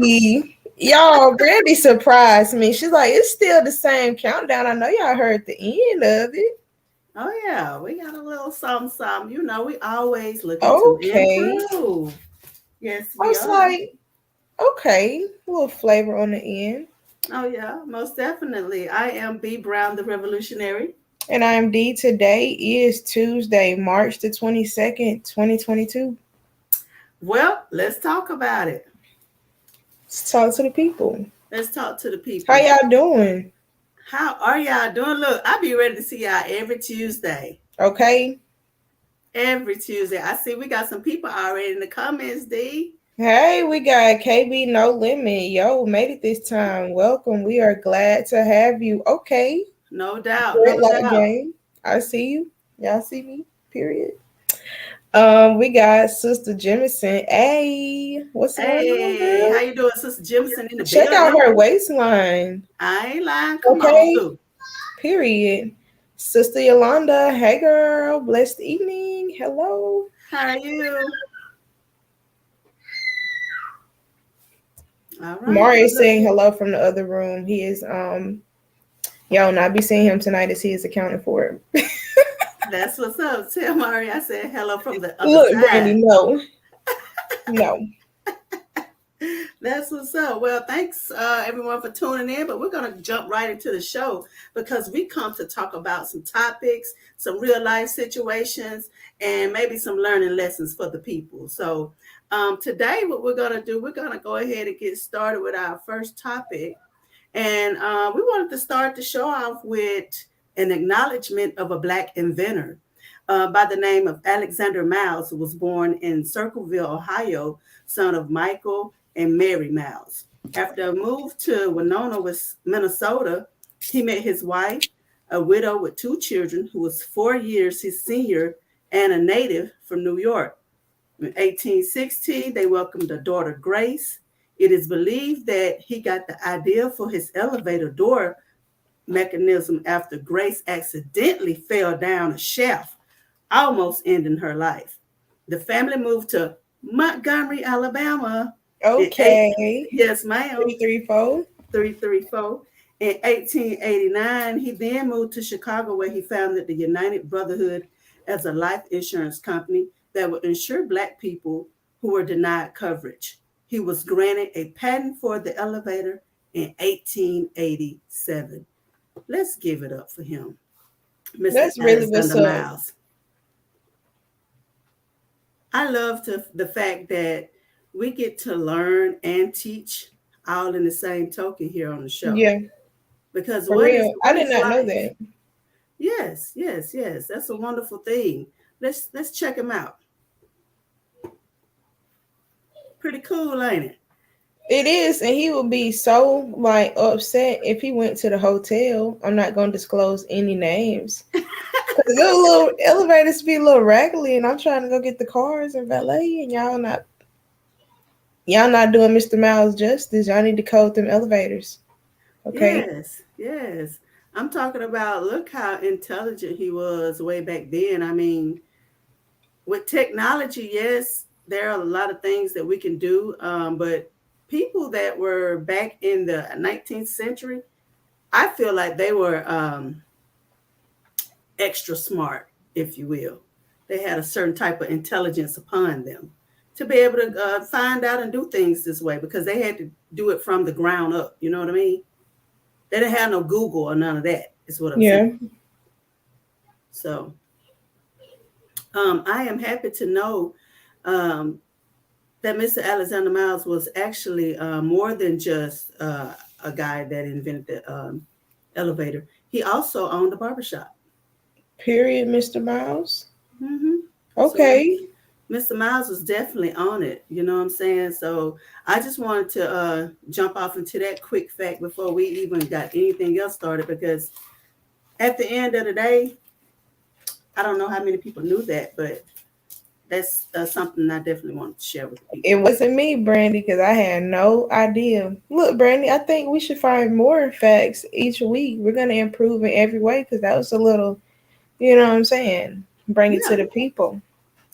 Brandy. Y'all, Brandy surprised me. She's like, it's still the same countdown. I know y'all heard the end of it. Oh yeah, we got a little something, something. You know, we always looking to Okay. improve. Yes, I we was are. like, okay, a little flavor on the end. Oh yeah, most definitely. I am B Brown, the Revolutionary. And I'm D. Today is Tuesday, March the 22nd, 2022. Well, let's talk about it. Let's talk to the people. Let's talk to the How people. y'all doing? How are y'all doing? Look, I be ready to see y'all every Tuesday. Okay. Every Tuesday. I see we got some people already in the comments, D. Hey, we got KB No Limit. Yo, made it this time. Welcome. We are glad to have you. Okay. No doubt, Red no light doubt. game. I see you. Y'all see me. Period. We got Sister Jemison. Hey, what's going on, Hey, girl? how you doing, Sister Jimson in the Check out building? her waistline. I ain't lying. Come on Okay. through. Period. Sister Yolanda. Hey, girl. Blessed evening. Hello. How are you? All right. Mari Well, is look, saying hello from the other room. He is y'all will not be seeing him tonight as he is accounted for. that's what's up. Tell Mari I said hello from the other Look, Brandy, side. no. No. That's what's up. Well, thanks everyone for tuning in, but we're going to jump right into the show because we come to talk about some topics, some real life situations, and maybe some learning lessons for the people. So today what we're going to do, we're going to go ahead and get started with our first topic. And we wanted to start the show off with an acknowledgement of a Black inventor by the name of Alexander Miles, who was born in Circleville, Ohio, son of Michael and Mary Miles. After a move to Winona, Minnesota, he met his wife, a widow with two children, who was 4 years his senior and a native from New York. In 1860, they welcomed a daughter, Grace. It is believed that he got the idea for his elevator door mechanism after Grace accidentally fell down a shaft, almost ending her life. The family moved to Montgomery, Alabama in Okay. yes, ma'am, 334. 334. In 1889, he then moved to Chicago where he founded the United Brotherhood as a life insurance company that would insure Black people who were denied coverage. He was granted a patent for the elevator in 1887. Let's give it up for him, Mr. That's really what's Alexander up. Miles. I love the fact that we get to learn and teach all in the same token here on the show. Yeah, Because for what is real. I what did is not know life? that. Yes, yes, yes. That's a wonderful thing. Let's check him out. Pretty cool, ain't it? It is, and he would be so like upset if he went to the hotel. I'm not gonna disclose any names. Cause the little elevators be a little raggedy, and I'm trying to go get the cars and valet, and y'all not doing Mr. Miles justice. Y'all need to code them elevators. Okay. Yes, yes. I'm talking about look how intelligent he was way back then. I mean, with technology, yes, there are a lot of things that we can do, but people that were back in the 19th century, I feel like they were extra smart, if you will. They had a certain type of intelligence upon them to be able to find out and do things this way because they had to do it from the ground up. You know what I mean? They didn't have no Google or none of that, is what I'm saying. Yeah. So I am happy to know um, that Mr. Alexander Miles was actually more than just a guy that invented the elevator. He also owned a barbershop. Period, Mr. Miles. Mm-hmm. So Okay. Mr. Miles was definitely on it. You know what I'm saying? So I just wanted to jump off into that quick fact before we even got anything else started because at the end of the day, I don't know how many people knew that, but that's something I definitely wanted to share with the It people. wasn't me, Brandy, because I had no idea. Look, Brandy, I think we should find more facts each week. We're gonna improve in every way because that was a little, you know what I'm saying? Bring it to Yeah, the people.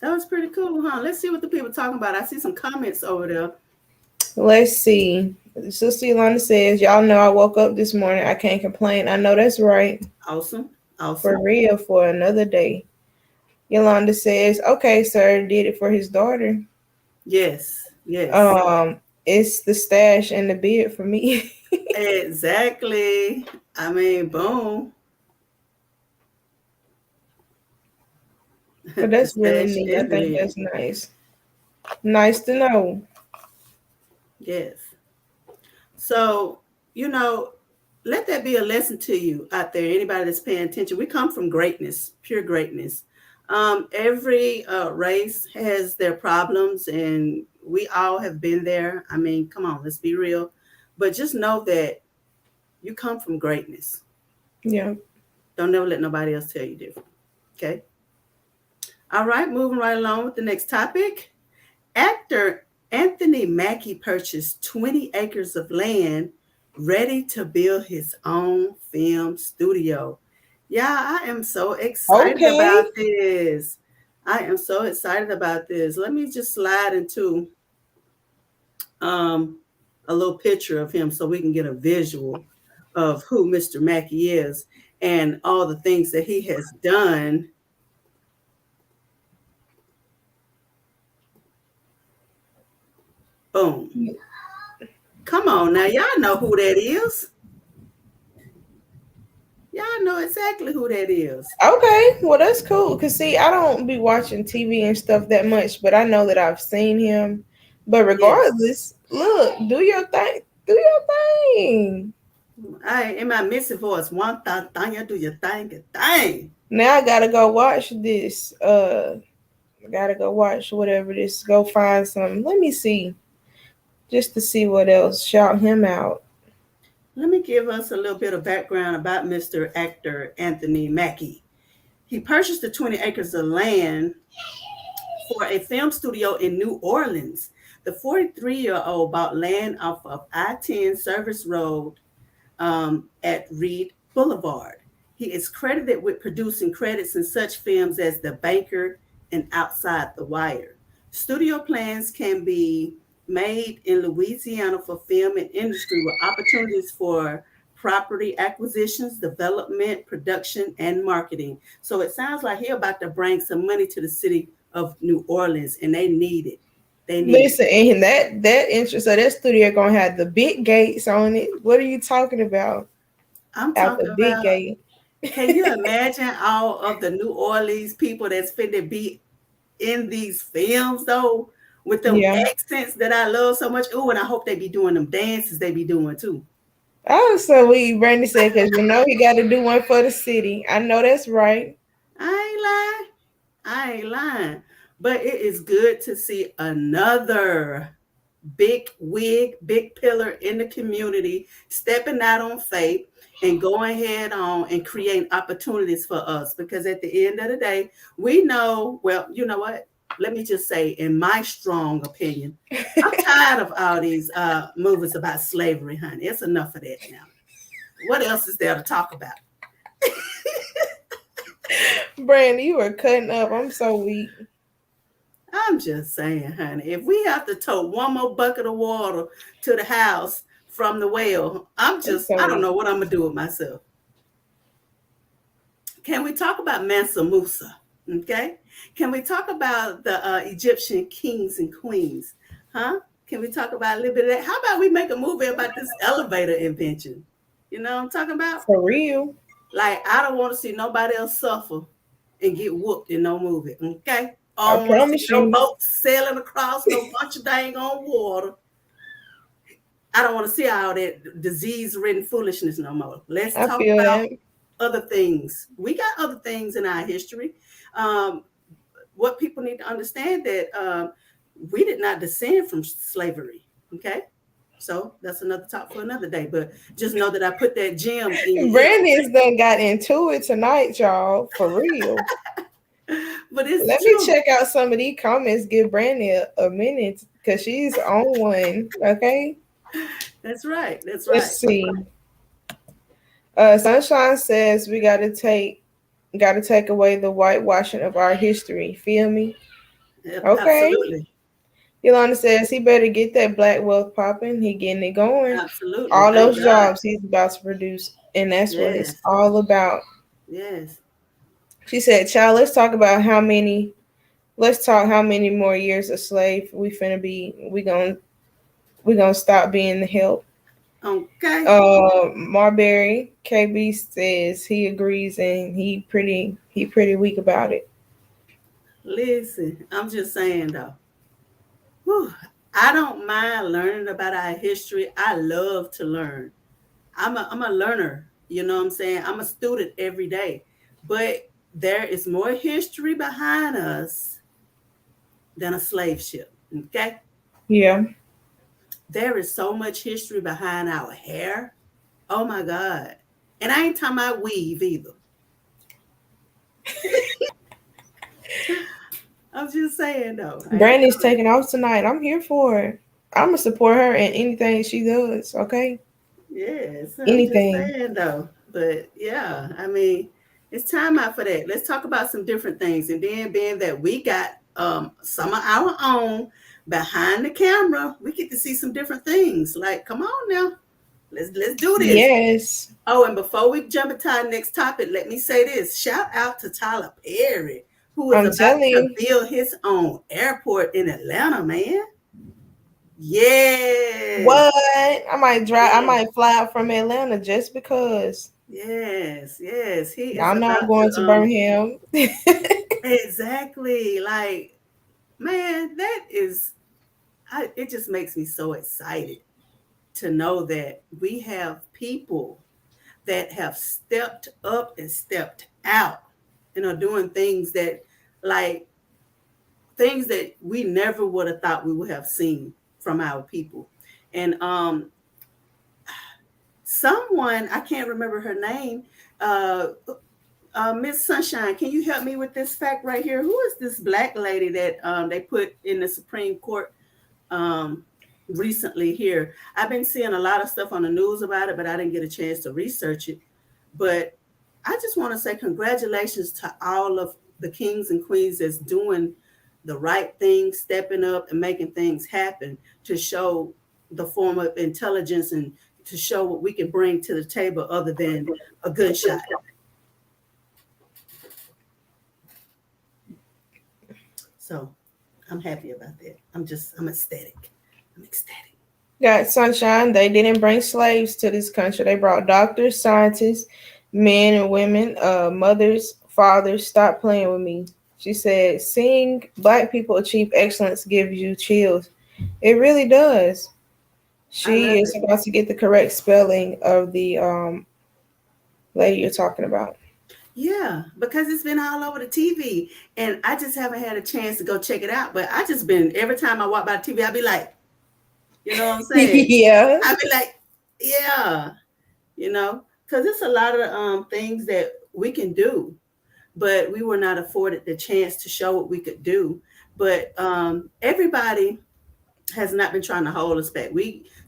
that was pretty cool, huh? Let's see what the people are talking about. I see some comments over there. Let's see. Sister Yolanda says, y'all know I woke up this morning. I can't complain. I know that's right. Awesome. For Awesome. real, for another day. Yolanda says, okay, sir, did it for his daughter. Yes. Yes. It's the stash and the beard for me. Exactly. I mean, boom. But The that's really stash neat. I and think beard. that's nice. Nice to know. Yes. So, you know, let that be a lesson to you out there, anybody that's paying attention. We come from greatness, pure greatness. Every race has their problems, and we all have been there. I mean, come on, let's be real. But just know that you come from greatness. Yeah. Don't never let nobody else tell you different. Okay. All right, moving right along with the next topic. Actor Anthony Mackie purchased 20 acres of land ready to build his own film studio. Yeah, I am so excited Okay. about this. I am so excited about this. Let me just slide into um, a little picture of him so we can get a visual of who Mr. Mackie is and all the things that he has done. Boom. Come on now, y'all know who that is. Y'all know exactly who that is. Okay. Well, that's cool. Cause see, I don't be watching TV and stuff that much, but I know that I've seen him. But Yes. regardless, look, do your thing. Do your thing. I in my missing voice. One thing, you do your thing, your thing. Now I gotta go watch this. I gotta go watch whatever this. Go find some. Let me see, just to see what else. Shout him out. Let me give us a little bit of background about Mr. Actor Anthony Mackie. He purchased the 20 acres of land for a film studio in New Orleans. The 43-year-old bought land off of I-10 Service Road at Reed Boulevard. He is credited with producing credits in such films as The Banker and Outside the Wire. Studio plans can be made in Louisiana for film and industry with opportunities for property acquisitions, development, production, and marketing. So it sounds like he's about to bring some money to the city of New Orleans, and they need it. They need it. Listen, and that interest. So that studio gonna have the big gates on it. What are you talking about? I'm Out the talking big about. gate. Can you imagine all of the New Orleans people that's fit to be in these films though, with them Yeah. accents that I love so much? Oh, and I hope they be doing them dances they be doing too. Oh, so we Brandy said because you know he got to do one for the city. I know that's right. I ain't lying. I ain't lying. But it is good to see another big wig, big pillar in the community stepping out on faith and going head on and creating opportunities for us. Because at the end of the day, we know, well, you know what? Let me just say, in my strong opinion, I'm tired of all these movies about slavery, honey. It's enough of that now. What else is there to talk about? Brandy, you were cutting up. I'm so weak. I'm just saying, honey, if we have to tote one more bucket of water to the house from the well, I'm so I don't weak. know what I'm going to do with myself. Can we talk about Mansa Musa? Okay. Can we talk about the Egyptian kings and queens? Huh? Can we talk about a little bit of that? How about we make a movie about this elevator invention? You know what I'm talking about? For real. Like, I don't want to see nobody else suffer and get whooped in no movie. Okay. I I don't want to see promise no you. boats sailing across no bunch of dang on water. I don't want to see all that disease-ridden foolishness no more. Let's I talk feel about that. other things. We got other things in our history. Um, what people need to understand that we did not descend from slavery. Okay. So that's another talk for another day. But just know that I put that gem in your ear. Brandy's done got into it tonight, y'all. For real. But it's the Let me truth. check out some of these comments. Give Brandy a minute because she's on one. Okay. That's right. That's Let's right. see. Sunshine says we gotta take away the whitewashing of our history. Feel me? Okay. Absolutely. Yolanda says he better get that black wealth popping. He getting it going. Absolutely. All Thank those God. jobs he's about to produce, and that's what it's Yes. all about. Yes. She said, "Child, let's talk about how many. Let's talk how many more years a slave we finna be. We gonna stop being the help." Okay. Marbury KB says he agrees, and he pretty weak about it. Listen, I'm just saying though. Whew, I don't mind learning about our history. I love to learn. I'm a learner. You know what I'm saying? I'm a student every day. But there is more history behind us than a slave ship. Okay? Yeah, There is so much history behind our hair. Oh my God. And I ain't talking about weave either. I'm just saying though. I ain't Brandy's talking about, taking off tonight. I'm here for it. I'm gonna support her in anything she does. Okay, yes, I'm just anything. saying though. But yeah, I mean, it's time out for that. Let's talk about some different things. And then being that we got some of our own behind the camera, we get to see some different things. Like, come on now. Let's do this. Yes, Oh, and before we jump into our next topic, let me say this. Shout out to Tyler Perry, who is I'm about telling to you. build his own airport in Atlanta, man. Yes. What? I might drive. I Yes. might fly out from Atlanta just because. Yes. Yes. He is I'm not about going to to Birmingham. exactly like man, that is it just makes me so excited to know that we have people that have stepped up and stepped out and are doing things that like things that we never would have thought we would have seen from our people. And someone, I can't remember her name, uh, Miss Sunshine, can you help me with this fact right here? Who is this black lady that they put in the Supreme Court um, recently here? I've been seeing a lot of stuff on the news about it, but I didn't get a chance to research it. But I just want to say congratulations to all of the kings and queens that's doing the right thing, stepping up and making things happen to show the form of intelligence and to show what we can bring to the table other than a gunshot. So I'm happy about that. I'm ecstatic. I'm ecstatic. Got sunshine. They didn't bring slaves to this country. They brought doctors, scientists, men and women, mothers, fathers. Stop playing with me. She said, "Seeing black people achieve excellence gives you chills. It really does." I love She is it. about to get the correct spelling of the lady you're talking about. Yeah, because it's been all over the TV, and I just haven't had a chance to go check it out. But I just been every time I walk by the TV, I be like, you know what I'm saying? Yeah. I be like, yeah, because it's a lot of things that we can do, but we were not afforded the chance to show what we could do. But everybody has not been trying to hold us back.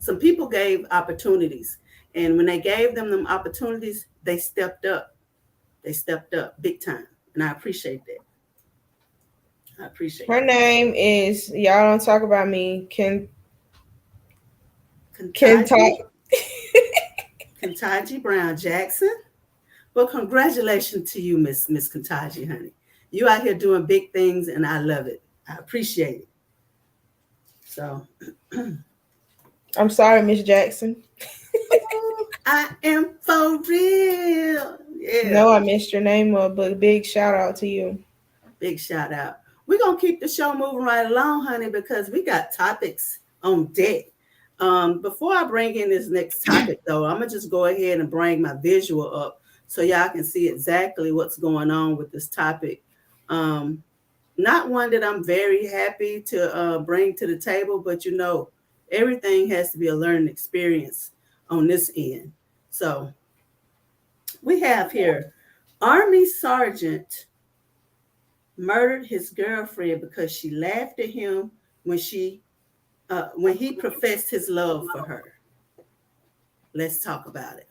Some people gave opportunities, and when they gave them opportunities, they stepped up. They stepped up big time, and I appreciate that. I appreciate Her that. name is, y'all don't talk about me. Can Kentaji, talk. Kentaji Brown Jackson. Well, congratulations to you, Miss Kentaji, honey. You out here doing big things, and I love it. I appreciate it. So, I'm sorry, Miss Jackson. I am for real. Yeah. No, I messed your name up, but big shout out to you. Big shout out. We're going to keep the show moving right along, honey, because we got topics on deck. Before I bring in this next topic, though, I'm going to just go ahead and bring my visual up so y'all can see exactly what's going on with this topic. Not one that I'm very happy to bring to the table, but everything has to be a learning experience on this end. So we have here Army Sergeant murdered his girlfriend because she laughed at him when he professed his love for her. Let's talk about it.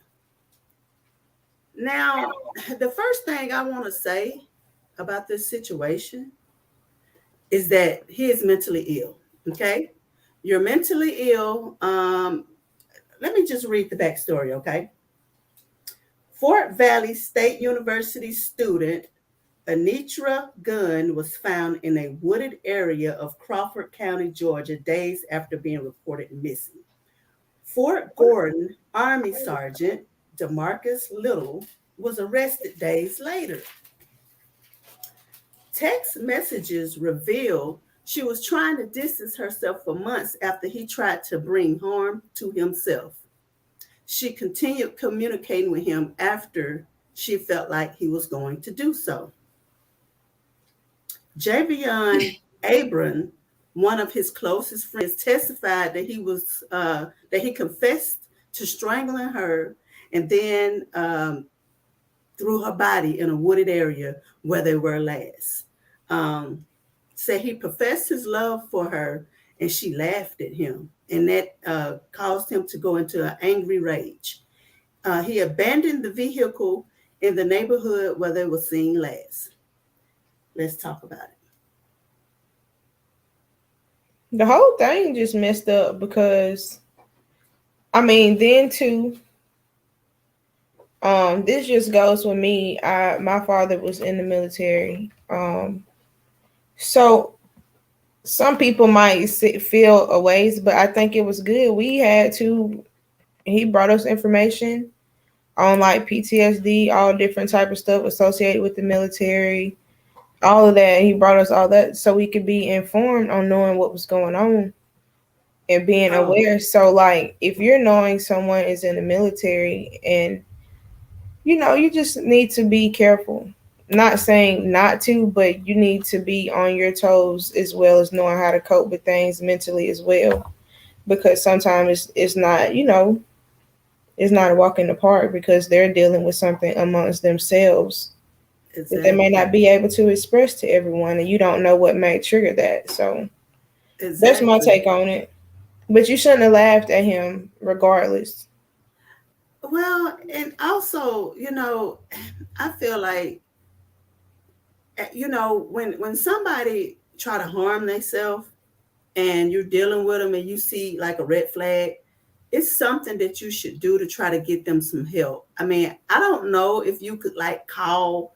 Now, the first thing I want to say about this situation is that he is mentally ill. Okay. You're mentally ill. Let me just read the backstory, okay? Fort Valley State University student Anitra Gunn was found in a wooded area of Crawford County, Georgia, days after being reported missing. Fort Gordon Army Sergeant DeMarcus Little was arrested days later. Text messages reveal she was trying to distance herself for months after he tried to bring harm to himself. She continued communicating with him after she felt like he was going to do so. Javion Abram, one of his closest friends, testified that he confessed to strangling her and then threw her body in a wooded area where they were last. Um, Said he professed his love for her and she laughed at him, and that caused him to go into an angry rage. He abandoned the vehicle in the neighborhood where they were seen last. Let's talk about it. The whole thing just messed up because I mean, then too, this just goes with me. My father was in the military. So some people might feel a ways, but I think it was good. He brought us information on like PTSD, all different type of stuff associated with the military, all of that. He brought us all that so we could be informed on knowing what was going on and being Oh, aware. So like if you're knowing someone is in the military and you just need to be careful. Not saying not to, but you need to be on your toes as well as knowing how to cope with things mentally as well. Because sometimes it's not, it's not a walk in the park because they're dealing with something amongst themselves that they may exactly. not be able to express to everyone, and you don't know what may trigger that. So that's my Exactly. take on it. But you shouldn't have laughed at him regardless. Well, and also, I feel like, when somebody try to harm themselves and you're dealing with them and you see like a red flag, it's something that you should do to try to get them some help. I mean, I don't know if you could like call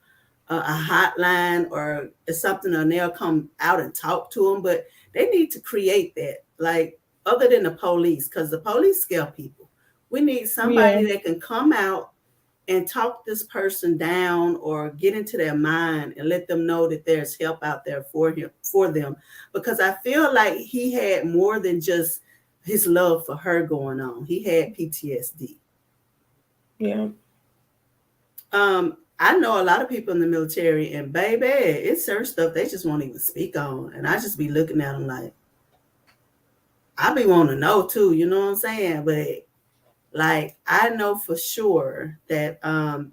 a hotline or something, and they'll come out and talk to them, but they need to create that, like, other than the police, because the police scare people. We need Yeah. somebody that can come out and talk this person down or get into their mind and let them know that there's help out there for them, because I feel like he had more than just his love for her going on. He had PTSD. Yeah. I know a lot of people in the military, and baby, it's certain stuff they just won't even speak on, and I just be looking at them like, I be wanting to know too, you know what I'm saying? But like, I know for sure that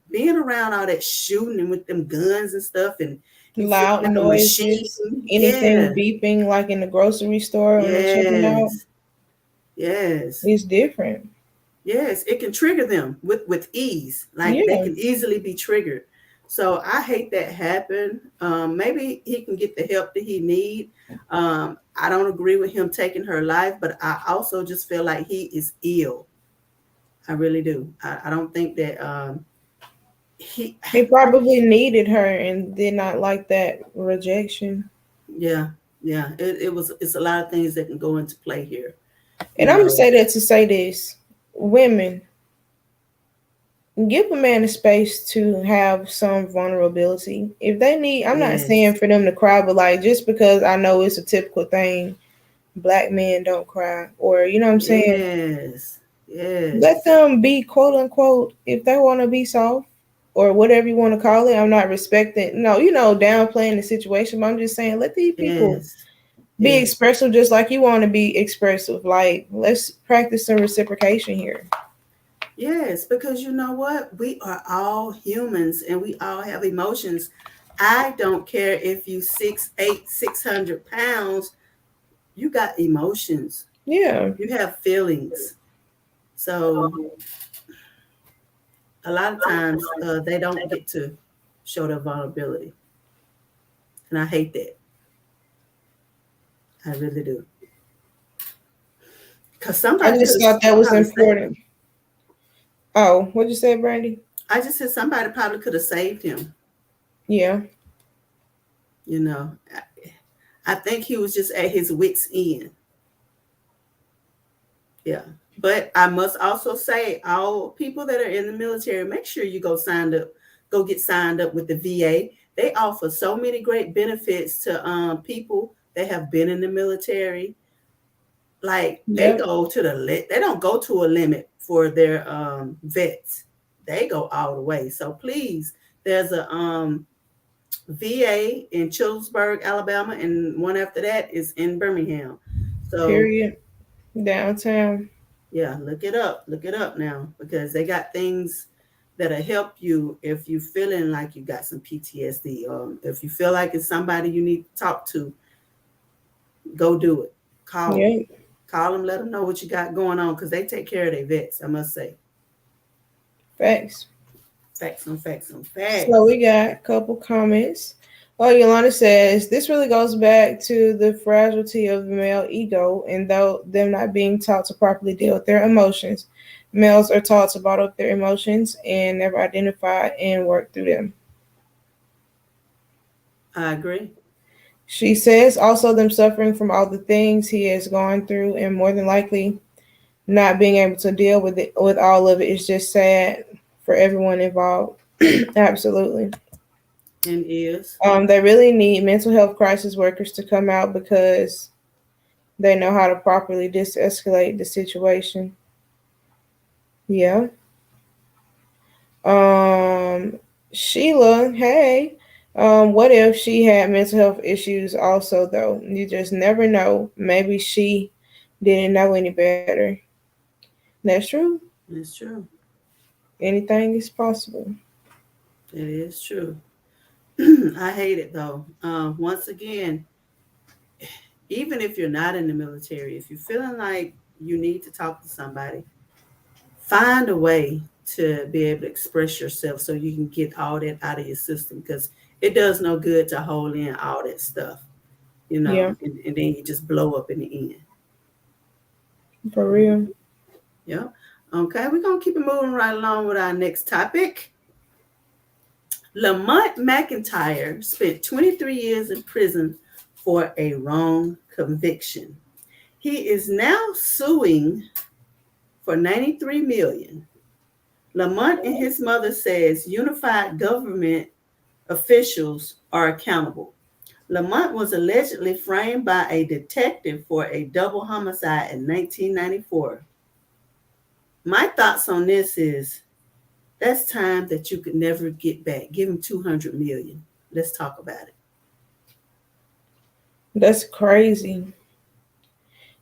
being around all that shooting and with them guns and stuff, and you feel Loud like a machine. noises, Yeah, anything beeping like in the grocery store when they're checking out, yes, yes, it's different. yes. It can trigger them with ease. Like, they Yeah. can easily be triggered. So I hate that happen. Maybe he can get the help that he need. I don't agree with him taking her life, but I also just feel like he is ill. I really do. I don't think that he He probably needed her and did not like that rejection. yeah, yeah, it's a lot of things that can go into play here, you And I'm gonna know. say that to say this: women, give a man a space to have some vulnerability. If they need, I'm not saying Yes, for them to cry, but like just because I know it's a typical thing, black men don't cry, or you know what I'm saying. yes, Let yes, them be quote unquote if they want to be soft or whatever you want to call it. I'm not respecting, no, downplaying the situation, but I'm just saying let these people yes, be yes, expressive just like you want to be expressive. Like, let's practice some reciprocation here. yes, because you know what? We are all humans and we all have emotions. I don't care if you 6'8", 600 pounds, you got emotions. Yeah. You have feelings. So a lot of times they don't get to show their vulnerability. And I hate that. I really do. Because I somebody could just have thought that was probably saved important. him. Oh, what'd you say, Brandy? I just said somebody probably could have saved him. Yeah. You know, I think he was just at his wits' end. Yeah. But I must also say, all people that are in the military, make sure you go get signed up with the VA. They offer so many great benefits to people that have been in the military. Like they Yep. go to they don't go to a limit for their vets. They go all the way. So please, there's a VA in Childersburg, Alabama, and one after that is in Birmingham. So Period. Downtown. yeah, look it up now because they got things that'll help you if you feeling like you got some PTSD. If you feel like it's somebody you need to talk to, go do it. Call them. Yep. Call them, let them know what you got going on because they take care of their vets, I must say. Facts. Facts on facts on So facts. we got a couple comments. Oh, Yolanda says this really goes back to the fragility of the male ego, and though them not being taught to properly deal with their emotions, males are taught to bottle up their emotions and never identify and work through them. I agree. She says also them suffering from all the things he has gone through, and more than likely not being able to deal with it with all of it is just sad for everyone involved. Absolutely. And is. They really need mental health crisis workers to come out because they know how to properly de-escalate the situation. Yeah. Um, Sheila, hey. What if she had mental health issues also though? You just never know. Maybe she didn't know any better. That's true. It's true. Anything is possible. It is true. I hate it though. Once again, even if you're not in the military, if you're feeling like you need to talk to somebody, find a way to be able to express yourself so you can get all that out of your system because it does no good to hold in all that stuff, Yeah, and then you just blow up in the end. for real. Yeah. Okay, we're going to keep it moving right along with our next topic. Lamonte McIntyre spent 23 years in prison for a wrong conviction. He is now suing for 93 million. Lamont and his mother says unified government officials are accountable. Lamont was allegedly framed by a detective for a double homicide in 1994. My thoughts on this is that's time that you could never get back. Give him 200 million. Let's talk about it. That's crazy.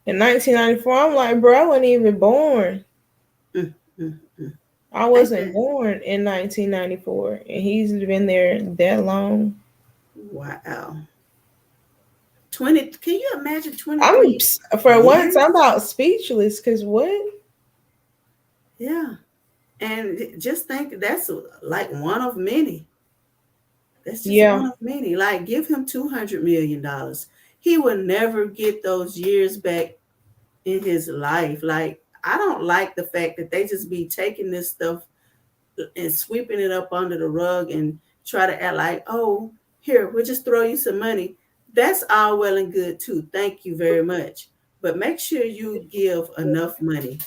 In 1994, I'm like, bro, I wasn't even born. Mm, mm, mm. I Ain't wasn't that born in 1994, and he's been there that long. wow? 20. Can you imagine I'm 23 for once years? I'm about speechless. Cause what? Yeah. And just think that's like one of many. That's just Yeah, one of many. Like, give him $200 million. He will never get those years back in his life. Like, I don't like the fact that they just be taking this stuff and sweeping it up under the rug and try to act like, oh, here, we'll just throw you some money. That's all well and good too. Thank you very much. But make sure you give enough money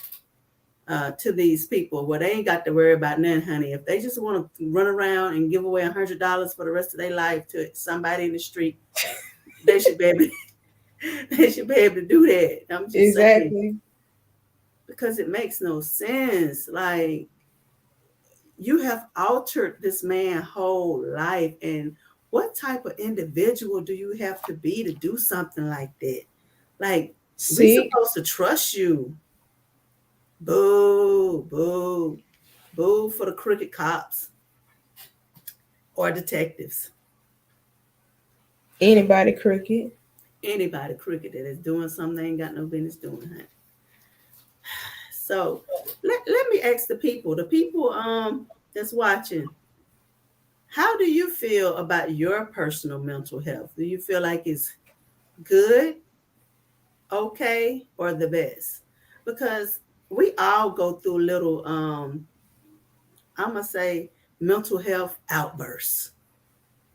to these people where they ain't got to worry about nothing, honey. If they just want to run around and give away $100 for the rest of their life to somebody in the street, they should be able. They should be able to do that. I'm just saying exactly. because it makes no sense. Like you have altered this man's whole life, and what type of individual do you have to be to do something like that? Like we See, supposed to trust you. Boo, boo, boo for the crooked cops or detectives. anybody crooked. Anybody crooked that is doing something they ain't got no business doing. Huh? So let me ask the people that's watching, how do you feel about your personal mental health? Do you feel like it's good, okay, or the best? because we all go through little I'm gonna say mental health outbursts,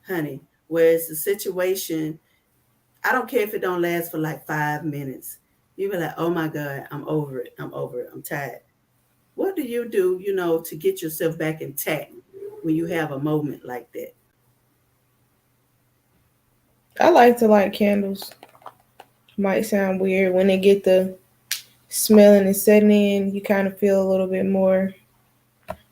honey, where it's a situation. I don't care if it don't last for like 5 minutes. You be like, oh my God, I'm over it. I'm over it. I'm tired. What do, to get yourself back intact when you have a moment like that? I like to light candles. Might sound weird when they get the smelling and setting in. You kind of feel a little bit more.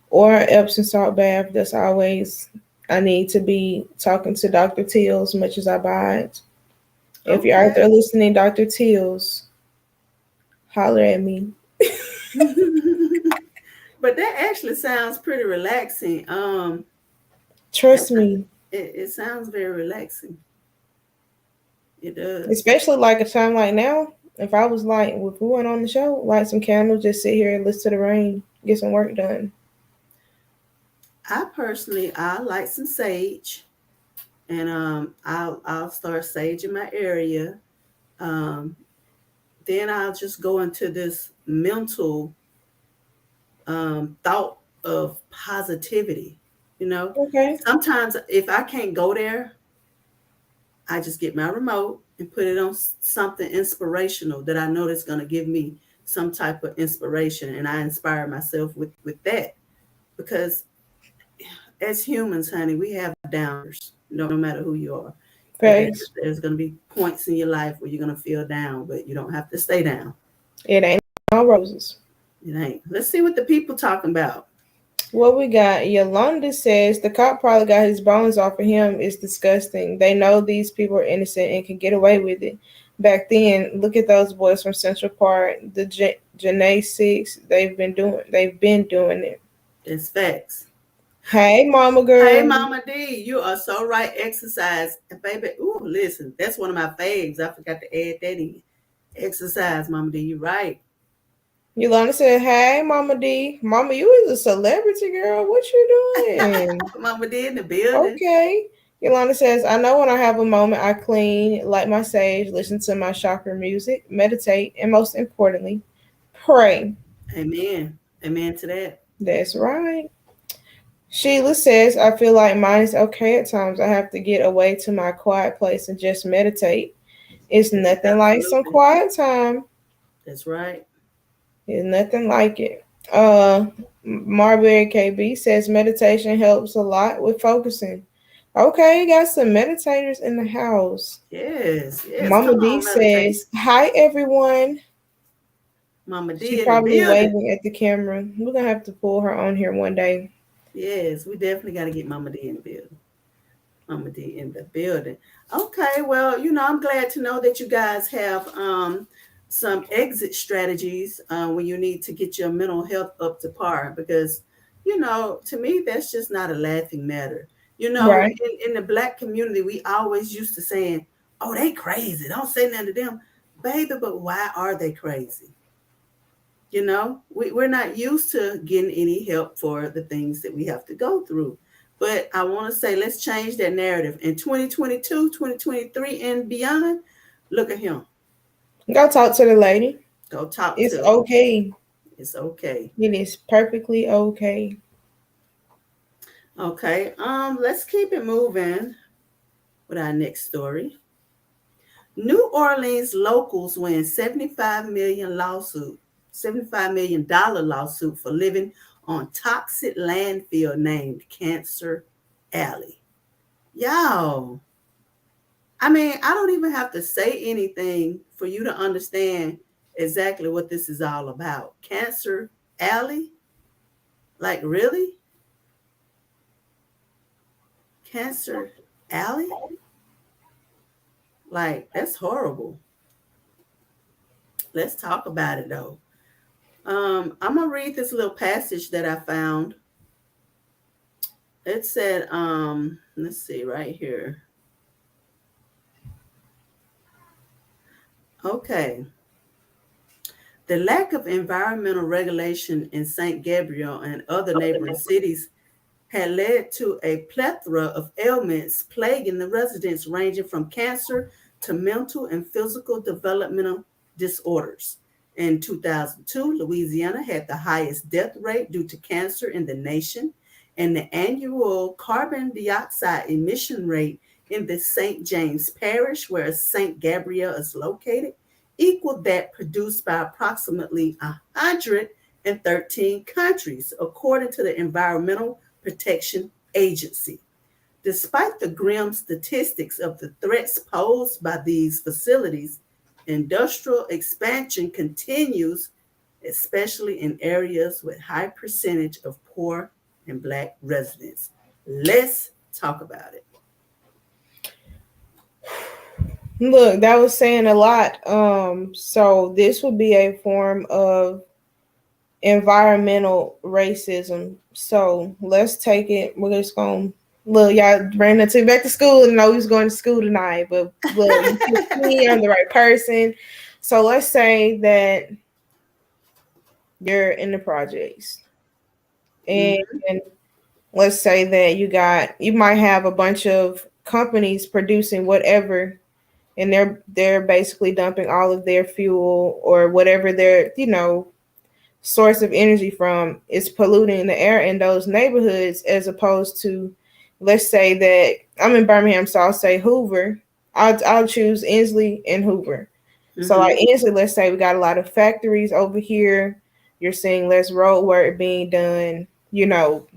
Or Epsom salt bath. That's always. I need to be talking to Dr. Till as much as I buy it. If you're out Okay. there listening, Dr. Tills, holler at me. But that actually sounds pretty relaxing. Trust me. It sounds very relaxing. It does. Especially like a time like now. If I was like, if we went on the show, light some candles, just sit here and listen to the rain, get some work done. I like some sage, and I'll start saging my area. Um, then I'll just go into this mental thought of positivity. You know, Okay. sometimes if I can't go there, I just get my remote and put it on something inspirational that I know that's going to give me some type of inspiration, and I inspire myself with that, because as humans, honey, we have downers, no matter who you are. Thanks. There's going to be points in your life where you're going to feel down, but you don't have to stay down. It ain't all roses. It ain't. Let's see what the people talking about. What we got? Yolanda says the cop probably got his bones off of him. It's disgusting. They know these people are innocent and can get away with it. Back then, look at those boys from Central Park, the Janae Six. They've been doing it. It's facts. Hey, mama Hey, girl. Mama D, you are so right. Exercise, baby. Ooh, listen, that's one of my faves. I forgot to add that in. Exercise, Mama D. You right. Yolanda said, "Hey, Mama D, Mama, you is a celebrity girl. What you doing?" Mama D in the building. Okay. Yolanda says, "I know when I have a moment, I clean, light my sage, listen to my chakra music, meditate, and most importantly, pray." Amen. Amen to that. That's right. Sheila says, "I feel like mine is okay at times. I have to get away to my quiet place and just meditate. It's nothing like some Absolutely. quiet time. That's right. It's nothing like it." Marbury KB says meditation helps a lot with focusing. Okay, you got some meditators in the house. Yes, yes. Mama Come D on, meditate. says, "Hi everyone." Mama She D in the probably building. waving at the camera. We're gonna have to pull her on here one day. Yes, we definitely got to get Mama D in the building. Mama D in the building. Okay, well, I'm glad to know that you guys have some exit strategies when you need to get your mental health up to par, because to me that's just not a laughing matter. Right. In the Black community, we always used to saying, "Oh, they crazy. Don't say nothing to them." Baby, but why are they crazy? We're not used to getting any help for the things that we have to go through. But I want to say, let's change that narrative. In 2022, 2023, and beyond, look at him. Go talk to the lady. Go talk It's to him. okay. It's okay. It is perfectly okay. Okay. Let's keep it moving with our next story. New Orleans locals win $75 million lawsuit for living on toxic landfill named Cancer Alley. Y'all, I mean, I don't even have to say anything for you to understand exactly what this is all about. Cancer Alley? Like, really? Cancer Alley? Like, that's horrible. Let's talk about it though. I'm gonna read this little passage that I found. It said, let's see right here. Okay. The lack of environmental regulation in St. Gabriel and other neighboring cities had led to a plethora of ailments plaguing the residents, ranging from cancer to mental and physical developmental disorders. In 2002, Louisiana had the highest death rate due to cancer in the nation, and the annual carbon dioxide emission rate in the St. James Parish, where St. Gabriel is located, equaled that produced by approximately 113 countries, according to the Environmental Protection Agency. Despite the grim statistics of the threats posed by these facilities, industrial expansion continues, especially in areas with high percentage of poor and Black residents. Let's talk about it. Look, that was saying a lot. So this would be a form of environmental racism. So let's take it. We're just going. Look, y'all Brandon took back to school and know he's going to school tonight. But look, you can see I'm the right person. So let's say that you're in the projects, and let's say that you might have a bunch of companies producing whatever, and they're basically dumping all of their fuel or whatever their source of energy from is polluting the air in those neighborhoods, as opposed to, let's say that I'm in Birmingham, so I'll say Hoover. I'll choose Inslee and Hoover. So like Inslee, let's say we got a lot of factories over here. You're seeing less road work being done,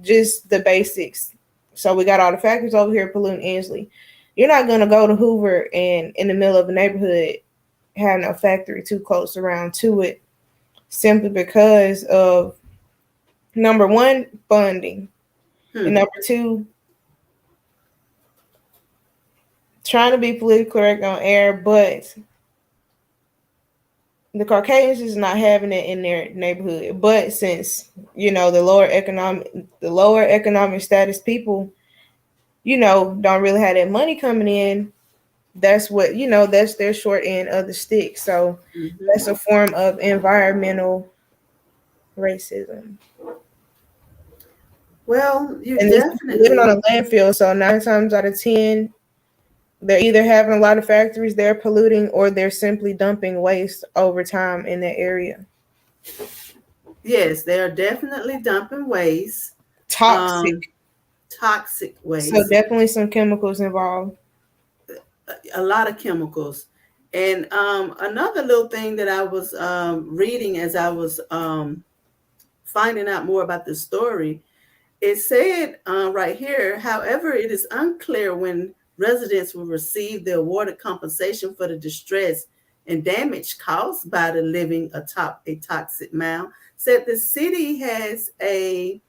just the basics. So we got all the factories over here polluting Inslee. You're not gonna go to Hoover and in the middle of a neighborhood have no factory too close around to it, simply because of number one, funding, and number two, trying to be politically correct on air, but the Caucasians is not having it in their neighborhood. But since the lower economic status people, don't really have that money coming in, that's what that's their short end of the stick. So that's a form of environmental racism. Well, you and definitely living on a landfill, so 9 times out of 10, they're either having a lot of factories they're polluting, or they're simply dumping waste over time in that area. Yes, they are definitely dumping waste. Toxic Waste. So definitely some chemicals involved. A lot of chemicals. And another little thing that I was reading as I was finding out more about this story, it said right here, however, it is unclear when residents will receive the awarded compensation for the distress and damage caused by the living atop a toxic mound. Said the city has a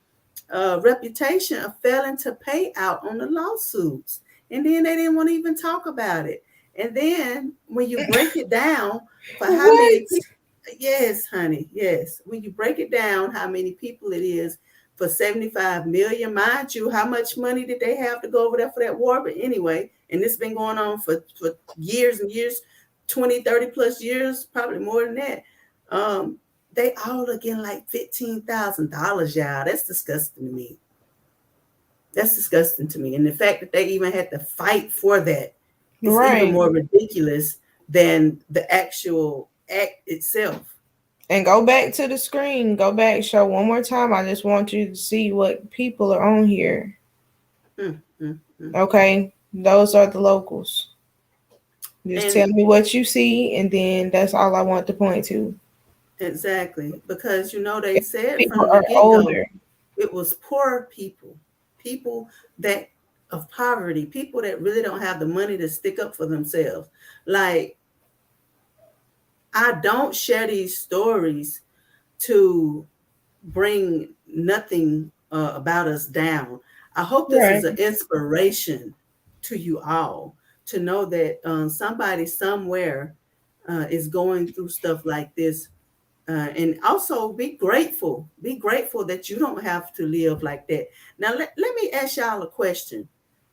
reputation of failing to pay out on the lawsuits. And then they didn't want to even talk about it. And then when you break it down for how many people, yes, honey, yes. When you break it down, how many people it is for 75 million, mind you, how much money did they have to go over there for that war? But anyway, and this has been going on for years and years, 20, 30 plus years, probably more than that. They all are getting like $15,000, y'all. That's disgusting to me. That's disgusting to me. And the fact that they even had to fight for that is even more ridiculous than the actual act itself. And go back to the screen. Go back, show one more time. I just want you to see what people are on here. Okay, those are the locals. Just tell me what you see, and then that's all I want to point to. Exactly, because they said people from the get-go, it was poor people that of poverty, people that really don't have the money to stick up for themselves. Like, I don't share these stories to bring nothing about us down. I hope this is an inspiration to you all to know that somebody somewhere is going through stuff like this. And also be grateful. Be grateful that you don't have to live like that. Now, let me ask y'all a question,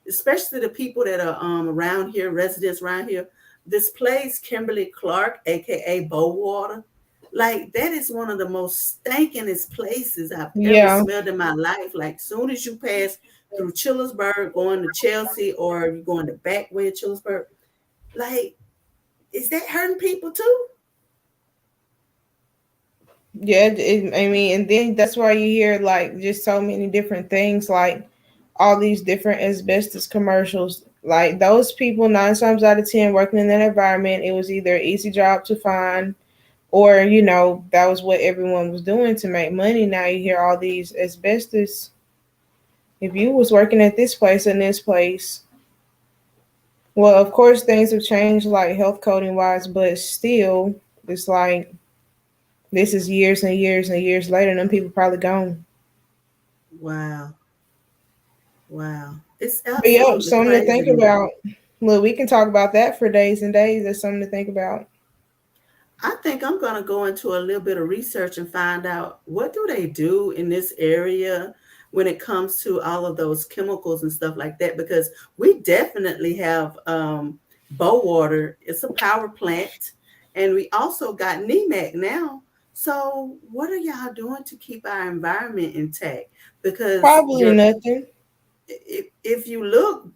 especially the people that are around here, residents around here. This place, Kimberly Clark, a.k.a. Bowater, like, that is one of the most stinkingest places I've ever smelled in my life. Like, soon as you pass through Chillersburg, going to Chelsea, or you're going the back way of Chillersburg, like, is that hurting people too? Yeah, I mean, and then that's why you hear like just so many different things, like all these different asbestos commercials. Like those people, 9 times out of 10, working in that environment, it was either an easy job to find, or that was what everyone was doing to make money. Now you hear all these asbestos. If you was working at this place and this place, well, of course things have changed, like health coding wise, but still, it's like this is years and years and years later, and them people probably gone. Wow. Wow. It's But yeah, absolutely something to crazy think to me. about. Look, we can talk about that for days and days. That's something to think about. I think I'm going to go into a little bit of research and find out what do they do in this area when it comes to all of those chemicals and stuff like that, because we definitely have Bowater. It's a power plant, and we also got NEMAC now. So what are y'all doing to keep our environment intact? Because Probably nothing. if you look,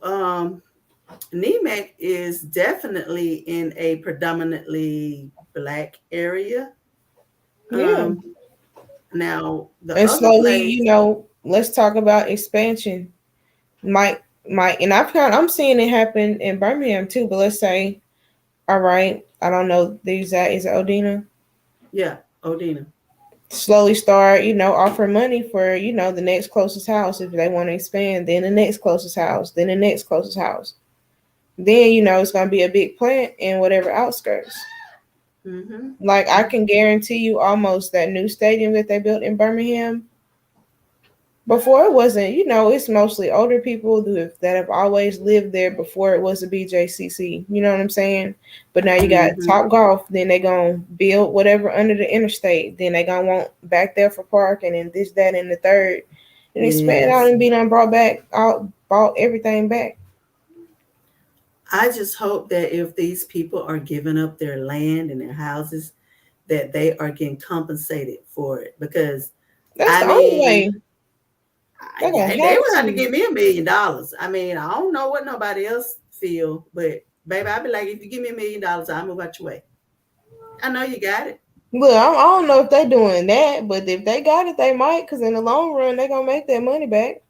NEMAC is definitely in a predominantly Black area. Yeah. Um, Now the And other slowly, place, let's talk about expansion. Might, and I'm seeing it happen in Birmingham too. But let's say, all right, I don't know the exact, is it Odina? yeah, Odina. Slowly start, offer money for, the next closest house if they want to expand. Then the next closest house. Then the next closest house. Then it's gonna be a big plant in whatever outskirts. Mm-hmm. Like I can guarantee you, almost that new stadium that they built in Birmingham. Before it wasn't, it's mostly older people that have always lived there before it was a BJCC. You know what I'm saying? But now you got Mm-hmm. Top Golf. Then they gonna build whatever under the interstate. Then they gonna want back there for parking and this, that, and the third. And expand out Yes. and be done brought back out, bought everything back. I just hope that if these people are giving up their land and their houses, that they are getting compensated for it. Because That's I the only mean, way. They're gonna they have would have to to. give me $1 million. I mean, I don't know what nobody else feel, but baby, I'd be like, if you give me $1 million, I'll move out your way. I know you got it. Look, I don't know if they're doing that, but if they got it, they might. Because in the long run, they're gonna make that money back.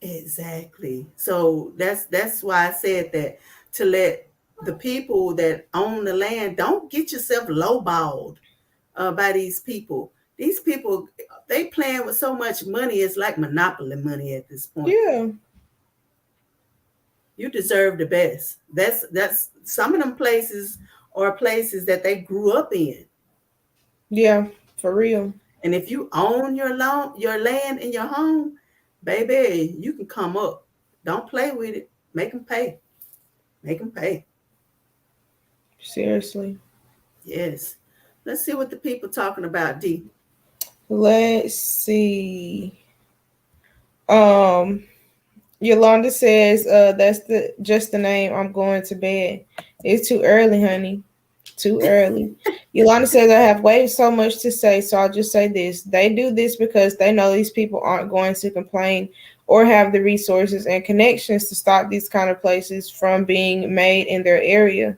Exactly. So that's why I said that, to let the people that own the land, don't get yourself lowballed by these people. These people, they playing with so much money. It's like monopoly money at this point. Yeah, You deserve the best. That's some of them places are places that they grew up in. yeah, for real. And if you own your land and your home, baby, you can come up. Don't play with it. Make them pay. Make them pay. Seriously. Yes. Let's see what the people talking about, D. Let's see. Um, Yolanda says, that's the just the name. I'm going to bed. It's too early, honey. Too early. Yolanda says, I have way so much to say, so I'll just say this. They do this because they know these people aren't going to complain or have the resources and connections to stop these kind of places from being made in their area.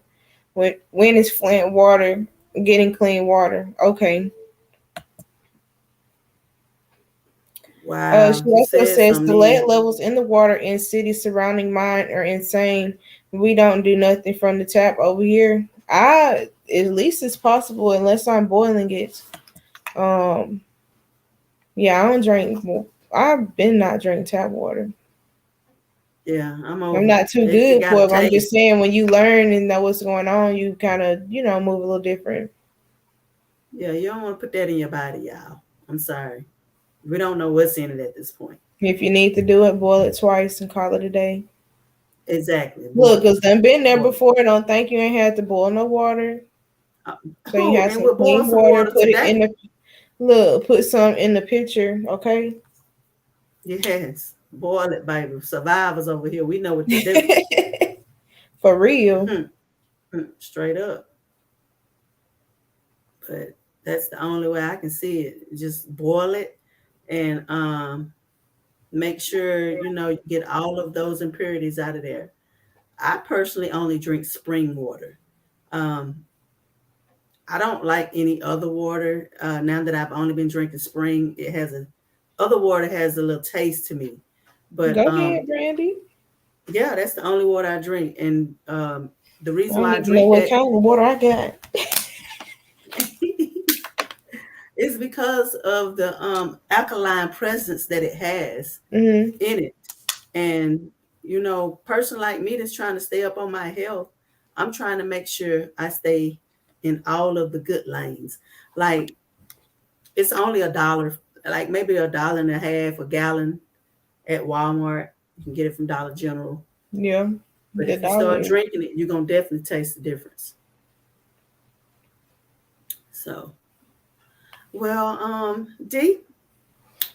When is Flint water getting clean water? Okay. She Wow. You also said says the something lead then. levels in the water in cities surrounding mine are insane. We don't do nothing from the tap over here. At least it's possible unless I'm boiling it. Um, yeah, I don't drink. I've been not drinking tap water. Yeah, I'm I'm over not it. too It good got for a it. I'm just taste. saying, when you learn and know what's going on, you kind of move a little different. Yeah, you don't want to put that in your body, y'all. I'm sorry. We don't know what's in it at this point. If you need to do it, boil it twice and call it a day. Exactly. Look, Boil it. cause I've been there Boil it. before. Don't think you ain't had to boil no water. Uh, So you who? have And some we'll boil clean some water. water Put it today. in the look. Put some in the pitcher, okay? Yes. Boil it, baby. Survivors over here. We know what to do. For real. Hmm. Straight up. But that's the only way I can see it. Just boil it, and make sure you get all of those impurities out of there. I personally only drink spring water. Um, I don't like any other water. Now that I've only been drinking spring, other water has a little taste to me. But Go ahead, Brandy. yeah, that's the only water I drink. And the I reason don't why I even know drink what that kind of water I got. is because of the alkaline presence that it has Mm-hmm. in it. And person like me that's trying to stay up on my health, I'm trying to make sure I stay in all of the good lanes. Like, it's only $1, like maybe $1.50 a gallon at Walmart. You can get it from Dollar General. Yeah, But the if you start dollar. drinking it, you're gonna definitely taste the difference. So, well, D,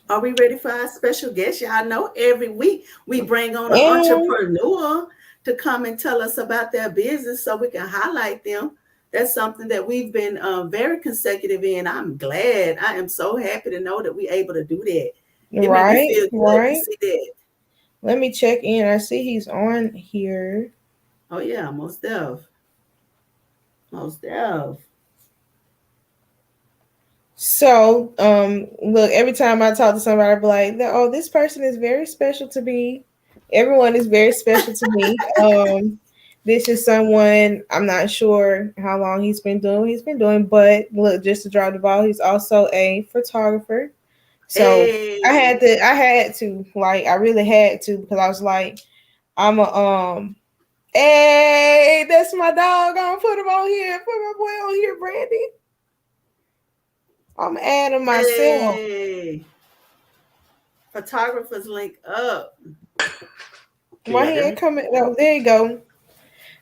are we ready for our special guest? Y'all know every week we bring on an And entrepreneur to come and tell us about their business so we can highlight them. That's something that we've been very consecutive in. I'm glad. I am so happy to know that we're able to do that. It made me right, feel good to right. see that. Let me check in. I see he's on here. Oh yeah, most def. Most def. So, look, every time I talk to somebody, I be like, "Oh, this person is very special to me. Everyone is very special to me." This is someone I'm not sure how long he's been doing. But look, just to drop the ball, he's also a photographer. So Hey. I had to, like, I really had to because I was like, I'm a hey, that's my dog. I'm gonna put him on here. Put my boy on here, Brandy. I'm adding myself. Hey. Photographers link up. Can My y'all hear hand me? coming. Oh, there you go.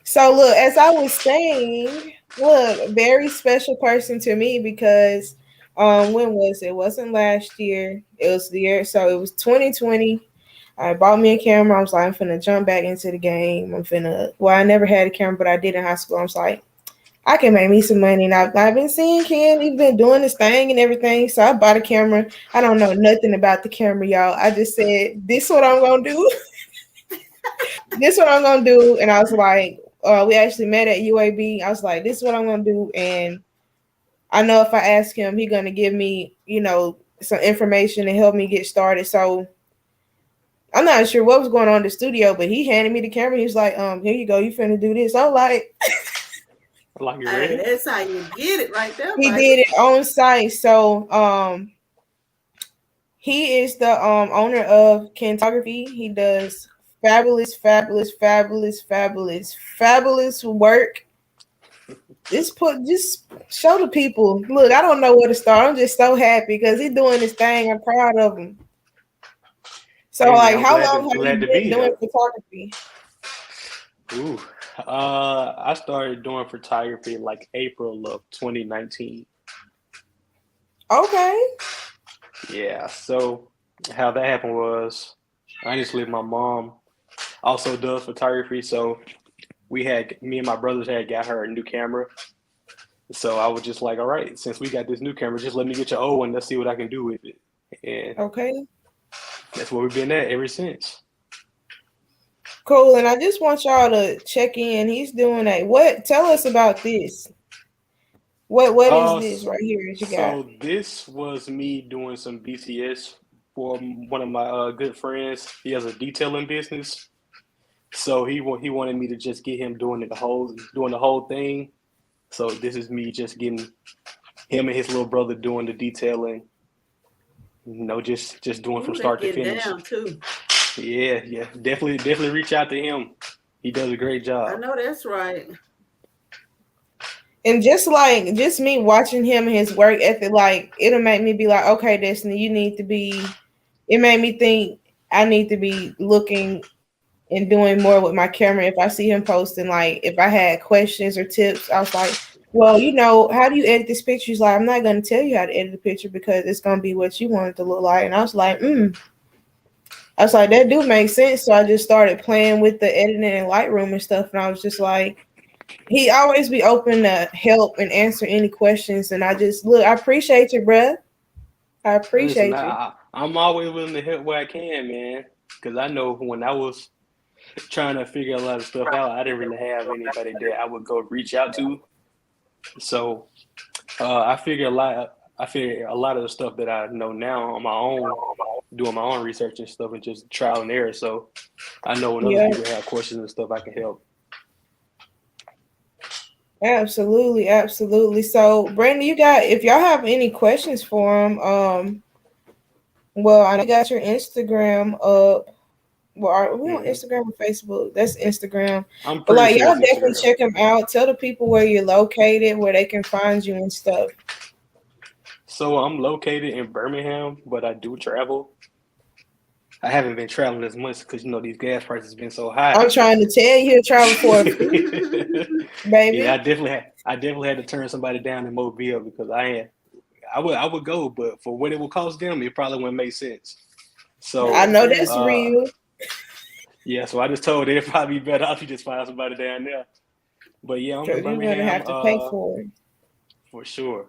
So look, as I was saying, look, very special person to me because when was it? It wasn't last year. It was the year. So it was 2020. I bought me a camera. I was like, I'm finna jump back into the game. I never had a camera, but I did in high school. I was like, I can make me some money. And I've been seeing Ken. He's been doing his thing and everything. So I bought a camera. I don't know nothing about the camera, y'all. I just said, this is what I'm going to do. This is what I'm going to do. And I was like, we actually met at UAB. I was like, this is what I'm going to do. And I know if I ask him, he's going to give me, some information to help me get started. So I'm not sure what was going on in the studio, but he handed me the camera. He was like, here you go. You finna do this. I'm like, Like you Hey, ready? that's how you get it right there, he baby. did it on site. So, he is the owner of Kentography. He does fabulous, fabulous, fabulous, fabulous, fabulous work. Just show the people. Look, I don't know where to start. I'm just so happy because he's doing this thing. I'm proud of him. So, Hey man, like, I'm how glad to long have you glad to been be doing here. photography? Ooh. I started doing photography like April of 2019. Okay. Yeah, so how that happened was honestly my mom also does photography, so me and my brothers had got her a new camera. So I was just like, all right, since we got this new camera, just let me get your old one. Let's see what I can do with it. And Okay. that's where we've been at ever since. Cool. And I just want y'all to check in. He's doing what? Tell us about this. What is Uh, this right here that you got? so this was me doing some BCS for one of my good friends. He has a detailing business, so he wanted me to just get him doing the whole thing. So this is me just getting him and his little brother doing the detailing. Just doing from Ooh, they start to get finish. down too. Yeah, definitely reach out to him. He does a great I job. know that's right. And just me watching him and his work ethic, like it'll make me be like, okay, Destiny, you need to be. It made me think I need to be looking and doing more with my camera. If I see him posting, like if I had questions or tips, I was like, well, how do you edit this picture? He's like, I'm not gonna tell you how to edit the picture because it's gonna be what you want it to look like. And I was like, that do make sense. So I just started playing with the editing and Lightroom and stuff, and I was just like, he always be open to help and answer any questions. And I appreciate you, bruh. I Listen, appreciate you. I'm always willing to help where I can, man. Because I know when I was trying to figure a lot of stuff out, I didn't really have anybody that I would go reach out to. So I figure a lot. I figure a lot of the stuff that I know now on my own, doing my own research and stuff, and just trial and error. So I know when other Yeah, people have questions and stuff, I can help. absolutely, absolutely. So, Brandon, if y'all have any questions for him, well, I know you got your Instagram up. Well, are we on Hmm. Instagram or Facebook? That's Instagram. I'm But pretty like, sure y'all it's definitely Instagram. check him out. Tell the people where you're located, where they can find you and stuff. So I'm located in Birmingham, but I do travel. I haven't been traveling as much because these gas prices have been so high. I'm trying to tell you to travel for a fee, Yeah, baby. I definitely had to turn somebody down in Mobile because I would go, but for what it would cost them, it probably wouldn't make sense. I So know that's Exactly. real. yeah, so I just told it it'd probably be better off you just find somebody down there. But yeah, I'm in Because you're gonna Birmingham, have to pay for it. for sure.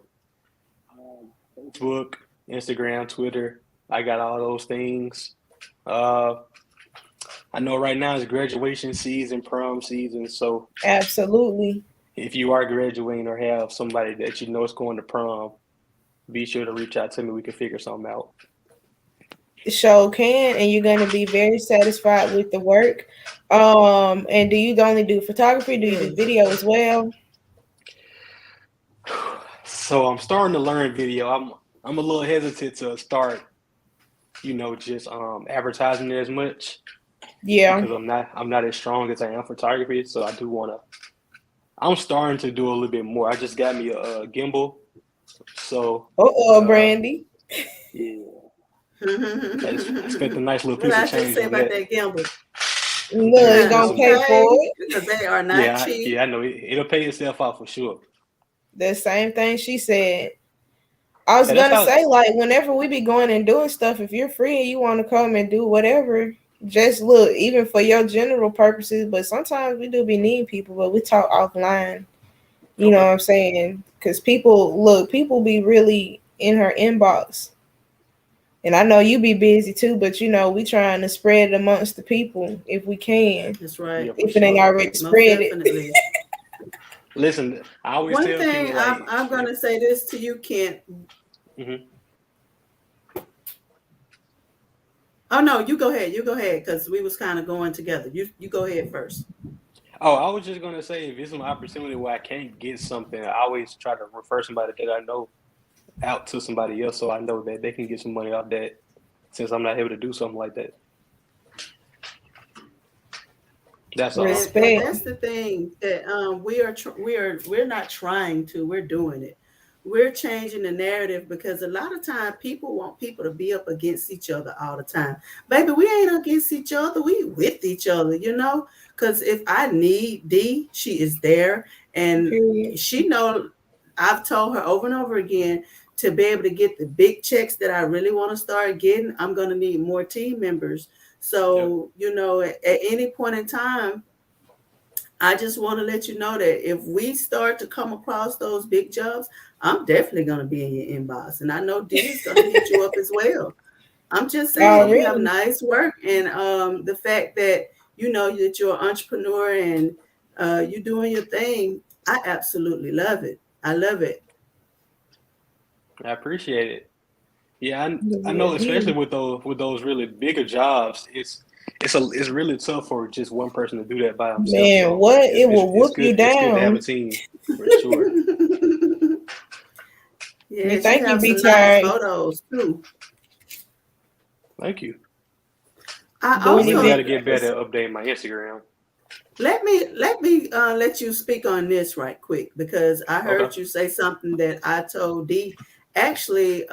Facebook, Instagram, Twitter. I got all those things. Uh, I know right now is graduation season, prom season. So Absolutely. if you are graduating or have somebody that you know is going to prom, be sure to reach out to me. We can figure something out. The show can, and you're gonna be very satisfied with the work. And do you only do photography? Do you do Yes. video as well? So I'm starting to learn video. I'm a little hesitant to start, just advertising it as much Yeah. because I'm not as strong as I am photography. So I do want to. I'm starting to do a little bit more. I just got me a gimbal. So Brandy. yeah, I spent a nice little What piece of I just change say on about that. that gamble? Look, you Just gonna some. pay for Okay, it. because they are not Yeah, cheap. yeah, I know it'll pay itself out for sure. The same thing she said. I was Yeah, that's gonna how. say, like, whenever we be going and doing stuff, if you're free and you want to come and do whatever, just look, even for your general purposes. But sometimes we do be needing people, but we talk offline. You know Okay. what I'm saying? Because people be really in her inbox. And I know you be busy too, but we trying to spread it amongst the people if we can. That's Yeah, right. for If it ain't sure. already Most spread it. definitely. Listen, I always One tell thing people like, I'm going if, to say this to you, Kent. mhm. Oh no, you go ahead. You go ahead because we was kind of going together. You go ahead first. Oh, I was just gonna say if it's an opportunity where I can't get something, I always try to refer somebody that I know out to somebody else, so I know that they can get some money off that. Since I'm not able to do something like that, that's all. And Respect. that's the thing that we're not trying to. We're doing it. We're changing the narrative because a lot of time people want people to be up against each other all the time. Baby, we ain't against each other. We with each other, Because if I need D, she is there, and Period. she know. I've told her over and over again to be able to get the big checks that I really want to start getting. I'm going to need more team members. Yep. So at any point in time, I just want to let you know that if we start to come across those big jobs, I'm definitely going to be in your inbox. And I know D is going to hit you up as well. I'm just saying you have Already. nice work. And the fact that that you're an entrepreneur and you're doing your thing, I absolutely love it. I love it. I appreciate it. Yeah, I Yeah, know, especially yeah. with those really bigger jobs, it's really tough for just one person to do that by himself. Man, So what? it's It it's, will it's whoop you good to have a down. team for sure. You Yes, you think you have be some nice tired photos too. Thank you. I I doing really got also to get better events? at updating my Instagram. let me let you speak on this right quick because I Okay. heard you say something that I told D. Actually,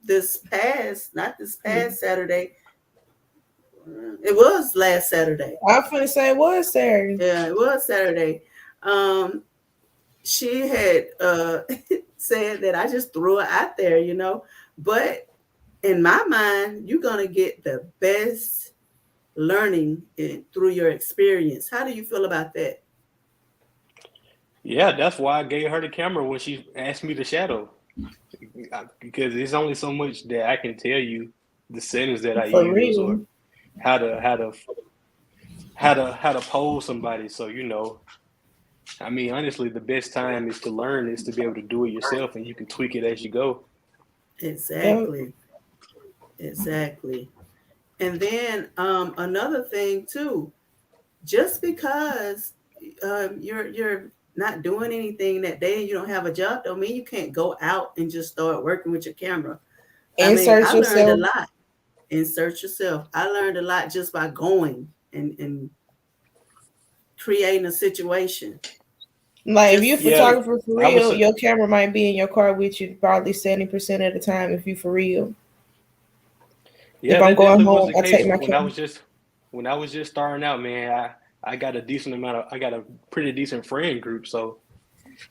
this past not this past Saturday, it was last Saturday. I'm finna say what, Sarah? Yeah, it was Saturday. Um, she had said that I just threw it out there, but in my mind, you're gonna get the best learning through your experience. How do you feel about that? Yeah, that's why I gave her the camera when she asked me to shadow. Because there's only so much that I can tell you the settings that I For use or real. how to pose somebody. So I mean, honestly, the best time is to learn is to be able to do it yourself, and you can tweak it as you go. Yeah. Exactly. Exactly. And then another thing too, just because you're not doing anything that day and you don't have a job, don't mean you can't go out and just start working with your camera. I mean, Insert I learned a yourself. lot. Insert yourself. I learned a lot just by going and creating a situation. Like if you a Just Yeah, photographer for I real, was. your camera might be in your car with you probably 70% of the time if you for real. If Yeah, I'm that going definitely was home, the I case take my when I camera. was just starting out, man. I got a decent amount of I got a pretty decent friend group, so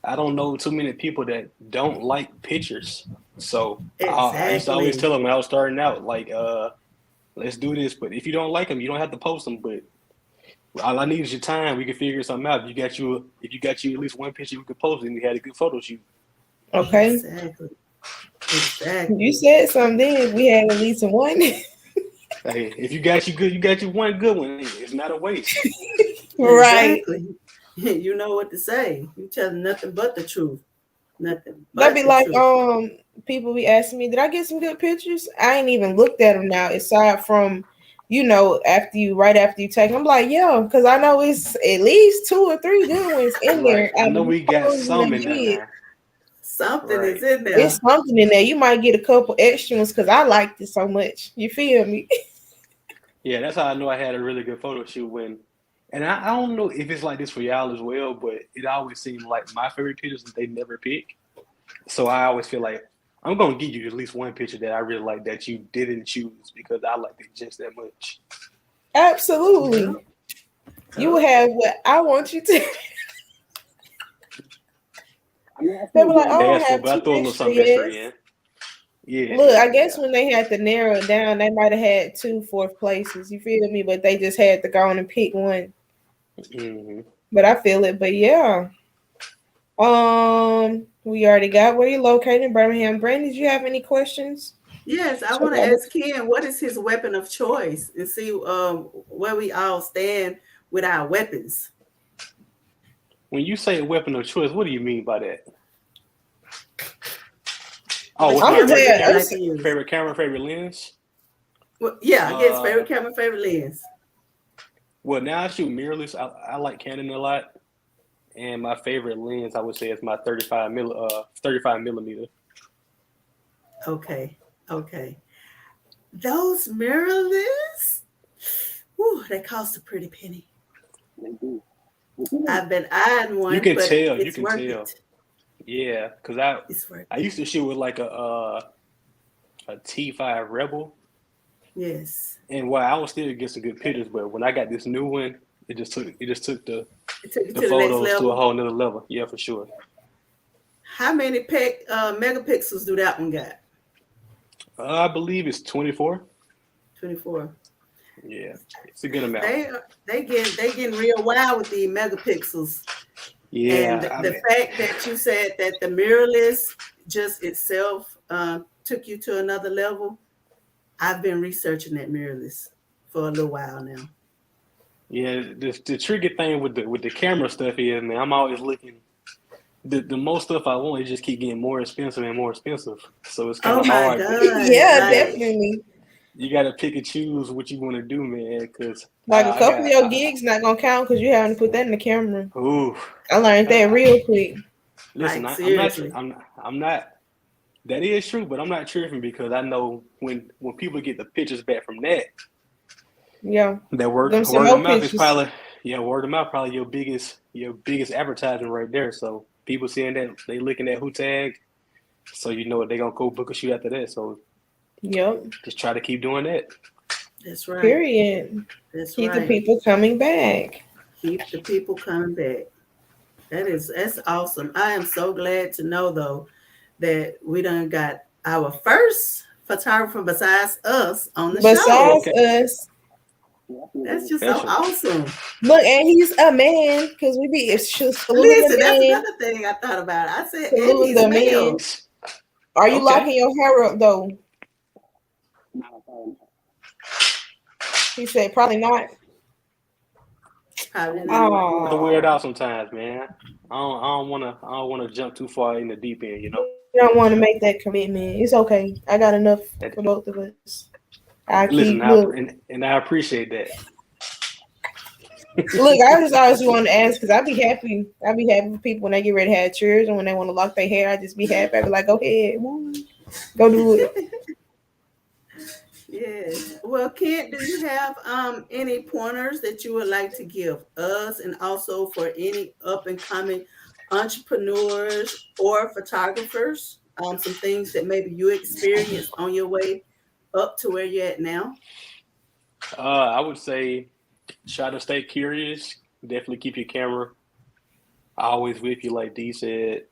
I don't know too many people that don't like pictures. So I used to always exactly. tell them when I was starting out, like, let's do this. But if you don't like them, you don't have to post them. But all I need is your time. We can figure something out. If you got you at least one picture we could post, and we had a good photo shoot. Okay. Exactly. You Exactly. said something. If we had at least one. Hey, if you got you good, you got you one good one. It's not a waste. Right. Exactly. You know what to say. You tell them nothing but the truth. Nothing That'd but be the like truth. people be asking me, did I get some good pictures? I ain't even looked at them now, aside from, right after you take them. I'm like, yeah, because I know it's at least 2 or 3 good ones in Right. there. I I know mean, we got some in there it's now. Something is Right. in there. something in there. You might get a couple extra ones because I liked it so much. You feel me? Yeah, that's how I know I had a really good photo shoot when, and I don't know if it's like this for y'all as well, but it always seemed like my favorite pictures that they never pick. So I always feel like I'm gonna give you at least one picture that I really like that you didn't choose because I liked it just that much. Yeah. Absolutely. You will Oh, have what I want you to. I mean, I They still were like, go and oh, I ask for, have but I 2 throw a little extra. something extra Yes. in. Yeah, Look, yeah, I guess yeah. when they had to narrow it down, they might have had 2 fourth places. You feel me? But they just had to go on and pick one. Hmm. But I feel it. But yeah. We already got where you located in Birmingham. Brandon, did you have any questions? yes. I want to ask Ken, what is his weapon of choice, and see where we all stand with our weapons. When you say weapon of choice, what do you mean by that? Oh, Which what's I'm my gonna camera do favorite you tell camera? like to use? Favorite camera, favorite lens? Well, yeah, yes. Uh, Favorite camera, favorite lens. well, now I shoot mirrorless. I like Canon a lot, and my favorite lens I would say is my 35 millimeter. Okay. Okay. Those mirrorless, whew, they cost a pretty penny. I've been eyeing You one, can but tell. You it's can worth tell. it. Yeah, because It's worth I it. used to shoot with like a T5 Rebel, Yes. and while I was still get some good pictures, but when I got this new one, it just took It took you the to the next photos to a level. whole nother level. Yeah, for sure. How many megapixels do that one got? I believe it's 24. 24. Yeah, it's a good amount. They getting real wild with the megapixels. And Yeah, I the mean, fact that you said that the mirrorless just itself took you to another level, I've been researching that mirrorless for a little while now. yeah. The tricky thing with the camera stuff is, man, I'm always looking. The most stuff I want, it just keep getting more expensive and more expensive. So it's kind Oh of my hard. God. Yeah, Like, definitely. You got to pick and choose what you want to do, man. Because Like a couple of your gigs not gonna count because you having to put that in the camera. ooh, I learned that I, real quick. listen, like seriously. I'm not. That is true, but I'm not tripping because I know when people get the pictures back from Yeah. that Them some word of more mouth is pictures. probably word of mouth probably your biggest advertising right there. So people seeing that they looking at who tagged, so you know they gonna go book a shoot after that. So Yep. just try to keep doing that. That's right. Period. That's Keep the right. people coming back. Keep the people coming back. That's awesome. I am so glad to know though that we done got our first photographer besides us on the show. Besides Okay, us, That's just so special. awesome. look, and he's a man because we be saluting the Listen, that's man, another thing I thought about. I said, and saluting he's the man. male. Are you Okay. locking your hair up though? He said probably not. Probably I not. want to wear it out sometimes, man. I don't wanna jump too far in the deep end, you know. You don't want to make that commitment. It's okay. I got enough That, for both of us. I listen, keep look. and I appreciate that. Look, I just always want to ask because I be happy. I be happy with people when they get ready to have children, when they want to lock their hair. I just be happy. I be like, go ahead, woo. Go do it. Yes. Well, Kent, do you have any pointers that you would like to give us, and also for any up and coming entrepreneurs or photographers? Some things that maybe you experienced on your way up to where you're at now. I would say try to stay curious. Definitely keep your camera always with you, like Dee said.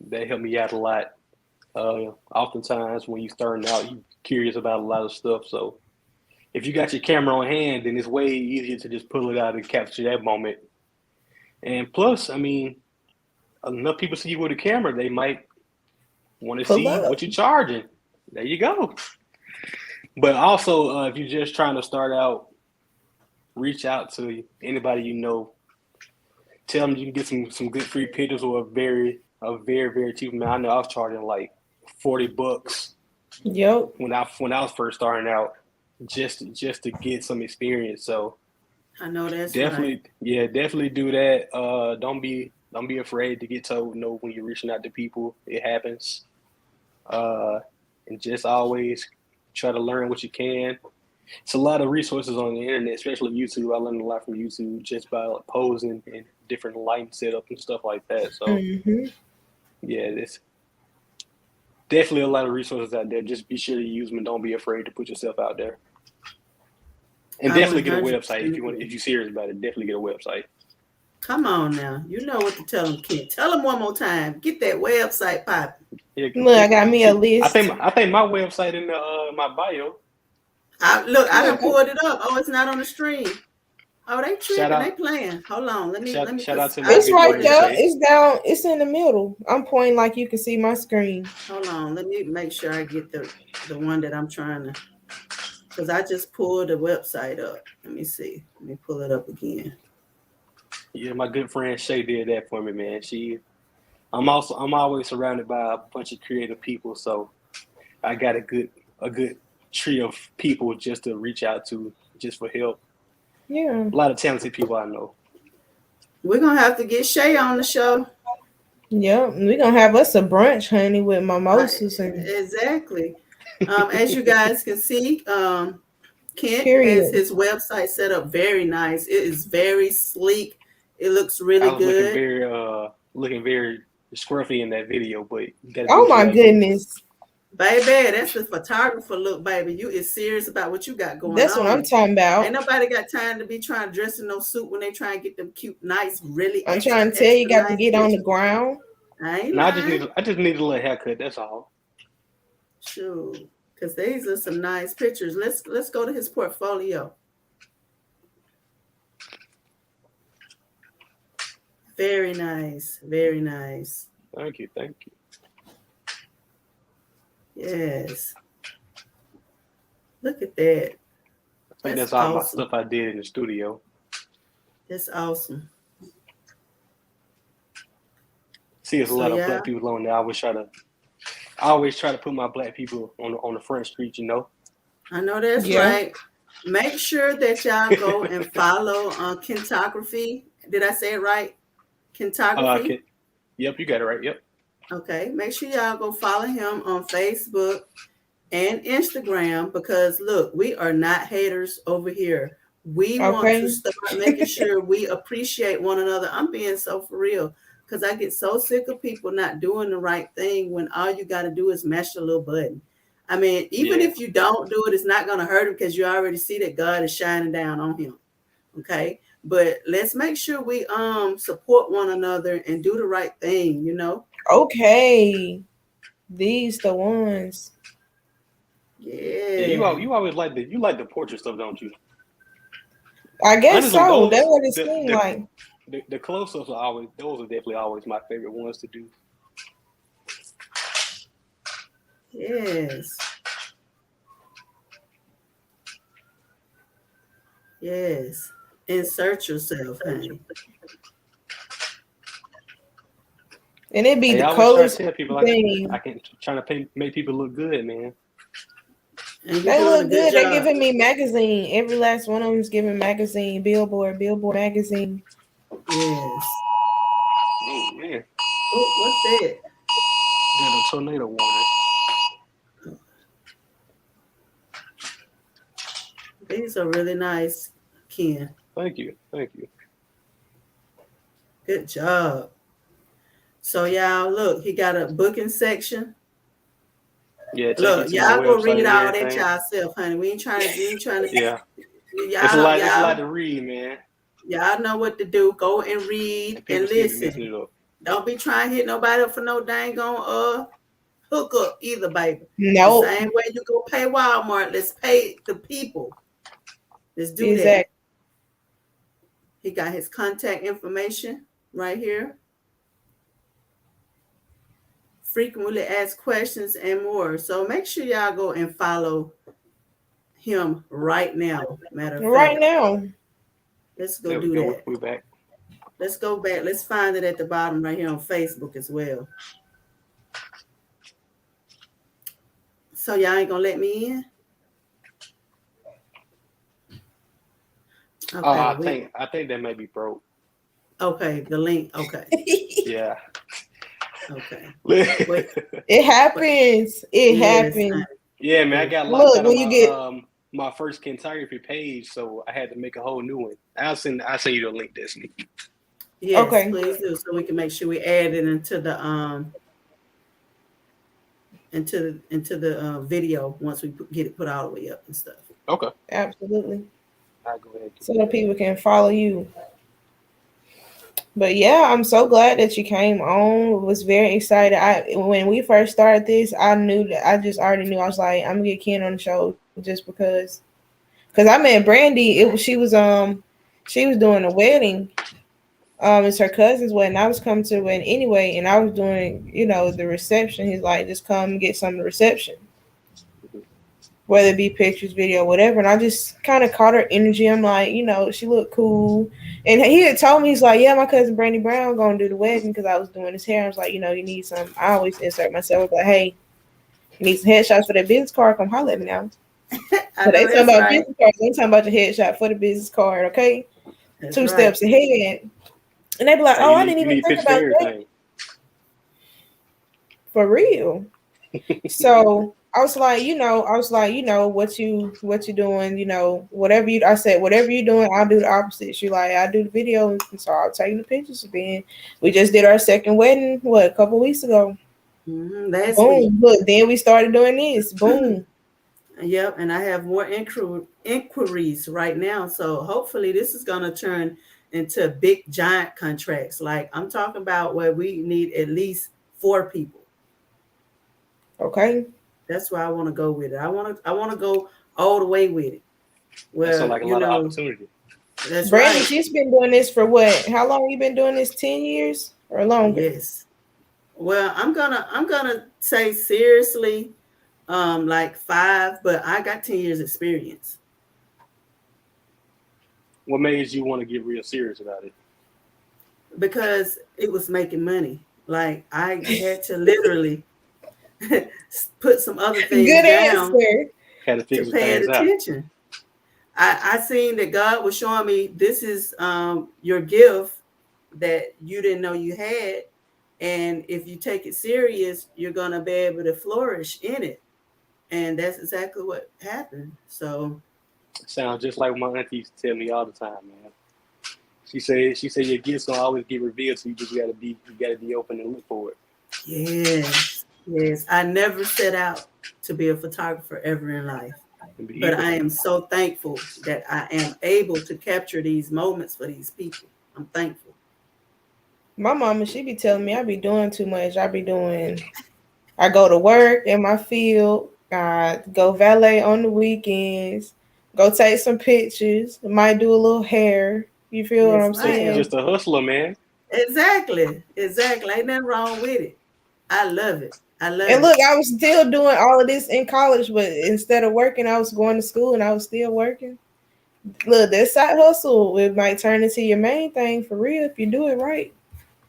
That helped me out a lot. Oftentimes when you starting out, you curious about a lot of stuff. So if you got your camera on hand, then it's way easier to just pull it out and capture that moment. And plus, I mean, enough people see you with a camera, they might want to Pull see up. what you're charging. There you go. But also, if you're just trying to start out, reach out to anybody you know. Tell them you can get some good free pictures or very cheap. Man, I know I was charging like $40 Yep. when I was first starting out, just to get some experience. So I know that's definitely, right. yeah, definitely do that. Don't be afraid to get told no when you're reaching out to people. It happens. And just always try to learn what you can. It's a lot of resources on the internet, especially YouTube. I learned a lot from YouTube just by like, posing and different lighting setups and stuff like that. So yeah, it's definitely a lot of resources out there. Just be sure to use them and don't be afraid to put yourself out there. And I definitely get a website 100% if you're serious about it. Definitely get a website. Come on now. You know what to tell them, Kent. Tell them one more time. Get that website popping. Yeah, Look, I got me a I list. think my website in the my bio. I Yeah, done pulled it up. Oh, it's not on the stream. Oh, they Shout tripping. They out playing. Hold on. Let me shout out cause to my I it's good right friend pulled it there. up. Shay. It's down. It's in the middle. I'm pointing like you can see my screen. Hold on. Let me make sure I get the one that I'm trying to, because I just pulled the website up. Let me see. Let me pull it up again. Yeah, my good friend Shay did that for me, man. I'm always surrounded by a bunch of creative people, so I got a good tree of people just to reach out to just for help. Yeah. A lot of talented people I know. We're gonna have to get Shay on the show. Yep. We're gonna have us a brunch, honey, with mimosas and Exactly. As you guys can see, Kent has period. his website set up very nice. It is very sleek. It looks really I was good. looking very scruffy in that video, but you gotta do Oh what you my gotta do. goodness. Baby, that's the photographer look, baby. You is serious about what you got going That's what I'm on. talking Ain't about. nobody got time to be trying to dress in no suit when they try and get them cute, nice, really I'm extra, trying to tell you, extra got to nice get on the pictures. ground. I ain't No, lying. I just need a little haircut. That's all. Sure. Because these are some nice pictures. Let's go to his portfolio. Very nice. Very nice. Thank you. Yes. Look at that. I think That's that's all my awesome. stuff I did in the studio. That's awesome. See, there's a So lot of yeah, black people on there. I always try to put my black people on the front street, you know. I know that's Yeah. right. Make sure that y'all go and follow Kentography. Did I say it right? Kentography. Okay. Yep, you got it right. Yep. Okay. Make sure y'all go follow him on Facebook and Instagram, because look, we are not haters over here. We want to Okay. start making sure we appreciate one another. I'm being so for real, because I get so sick of people not doing the right thing when all you got to do is mash a little button. I mean, even Yeah. if you don't do it, it's not going to hurt him, because you already see that God is shining down on him. Okay. But let's make sure we support one another and do the right thing, you know? Okay. These the ones. Yeah, Yeah. you always like the portrait stuff, don't you? I guess Honestly, so. That's those what it seemed like. the close ups are definitely always my favorite ones to do. Yes. Yes. Insert yourself, honey. And it'd be Hey, the I always try to coldest tell people thing. I can trying to make people look good, man. And you're They doing a look good good. They're job. giving me magazine. Every last one of them's giving magazine, Billboard magazine. Yes. Oh man, Oh, what's that? got a tornado warning. These are really nice, Ken. Thank you. Good job. So y'all look, he got a booking section. Yeah, take Look, you to my y'all go website read and all that everything. yourself, honey. We ain't trying to Yeah, it's a y'all lot to read, man. y'all know what to do. Go and read And people and seem to be messing listen. it up. Don't be trying to hit nobody up for no dang on hookup either, baby. The Nope. same way you go pay Walmart, let's pay the people. Let's do that. Exactly. He got his contact information right here. Frequently asked questions and more. So make sure y'all go and follow him right now. Matter of Right fact, now. let's go There we do go. that. We're back. Let's go back. Let's find it at the bottom right here on Facebook as well. So y'all ain't gonna let me in? Okay, I think that may be broke. okay, the link. Okay, Yeah. okay. It happens. It Yes, happens. Yeah, man. I got locked Look, out of when you get my first Kentography page, so I had to make a whole new one. I'll send you the link, Destiny. yes, okay. please do, so we can make sure we add it into the video once we get it put all the way up and stuff. Okay. Absolutely. I'll go ahead. So that people can follow you. But yeah, I'm so glad that you came on. Was very excited. When we first started this, I knew that I just already knew I was like, I'm gonna get Ken on the show just because I met Brandy. She was doing a wedding. It's her cousin's wedding. I was coming to the wedding anyway, and I was doing, the reception. He's like, just come and get some of the reception. Whether it be pictures, video, whatever. And I just kind of caught her energy. I'm like, she looked cool. And he had told me, he's like, yeah, my cousin Brandy Brown going to do the wedding because I was doing his hair. I was like, you need some. I always insert myself. Like, hey, you need some headshots for that business card? Come holler at me now. So they talking about business cards. They talking about your headshot for the business card, okay? That's 2 right. steps ahead. And they be like, I didn't even think about that. For real. So I was like, what you doing, whatever I said, whatever you're doing, I'll do the opposite. She like, I do the video, and so I'll take the pictures. Then we just did our second wedding, a couple weeks ago. That's boom. Sweet. Look, then we started doing this. Boom. Yep, and I have more inquiries right now. So hopefully this is gonna turn into big giant contracts. Like I'm talking about where we need at least 4 people. Okay. That's where I want to go with it. I want to go all the way with it. Well, like a lot of opportunity. That's Brandy, right. she's been doing this for what? How long you been doing this? 10 years or longer? Yes. Well, I'm gonna say seriously, like 5, but I got 10 years experience. What made you want to get real serious about it? Because it was making money. Like I had to literally put some other things down Had to pay attention. I seen that God was showing me this is your gift that you didn't know you had, and if you take it serious, you're gonna be able to flourish in it, and that's exactly what happened. So, it sounds just like my auntie used to tell me all the time, man. She said your gifts gonna always get revealed, so you just gotta be open and look for it. Yes. I never set out to be a photographer ever in life, but I am so thankful that I am able to capture these moments for these people. I'm thankful. My mama, she be telling me I be doing too much. I go to work in my field, go valet on the weekends, go take some pictures, might do a little hair. You feel what I'm saying? Just a hustler, man. Exactly. Ain't nothing wrong with it. I love it. And look, I was still doing all of this in college, but instead of working, I was going to school and I was still working. Look, that side hustle, it might turn into your main thing for real if you do it right.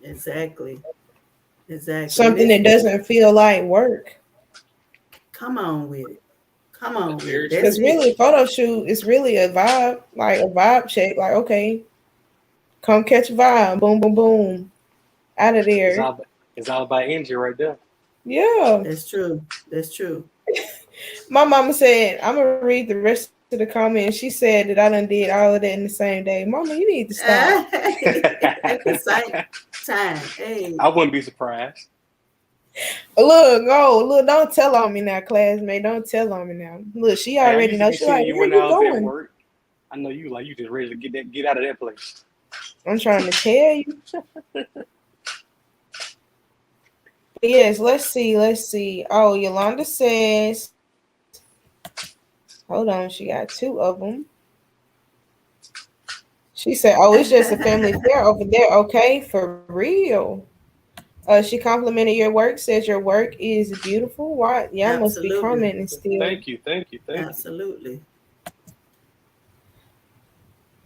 Exactly. Something that Listen, doesn't feel like work. come on with it. Come on with Very it. true. That's Because it. really, photo shoot is really a vibe, like a vibe check. Like, okay, come catch a vibe. Boom, boom, boom. Out of It's there. all it's all about energy right there. Yeah. That's true. That's true. My mama said, I'm going to read the rest of the comment. She said that I done did all of that in the same day. Mama, you need to stop. At the same time. Hey. I wouldn't be surprised. Look, don't tell on me now, classmate. Don't tell on me now. Look, she Hey, I already used to knows. be She seeing like, you where when I you was at going? work. I know you just ready to get out of that place. I'm trying to tell you. Yes, let's see. Oh, Yolanda says, hold on, she got two of them. She said, oh, it's just a family fair over there. Okay, for real. She complimented your work, says your work is beautiful. Why? Y'all must be Absolutely. commenting still. Thank you. Absolutely.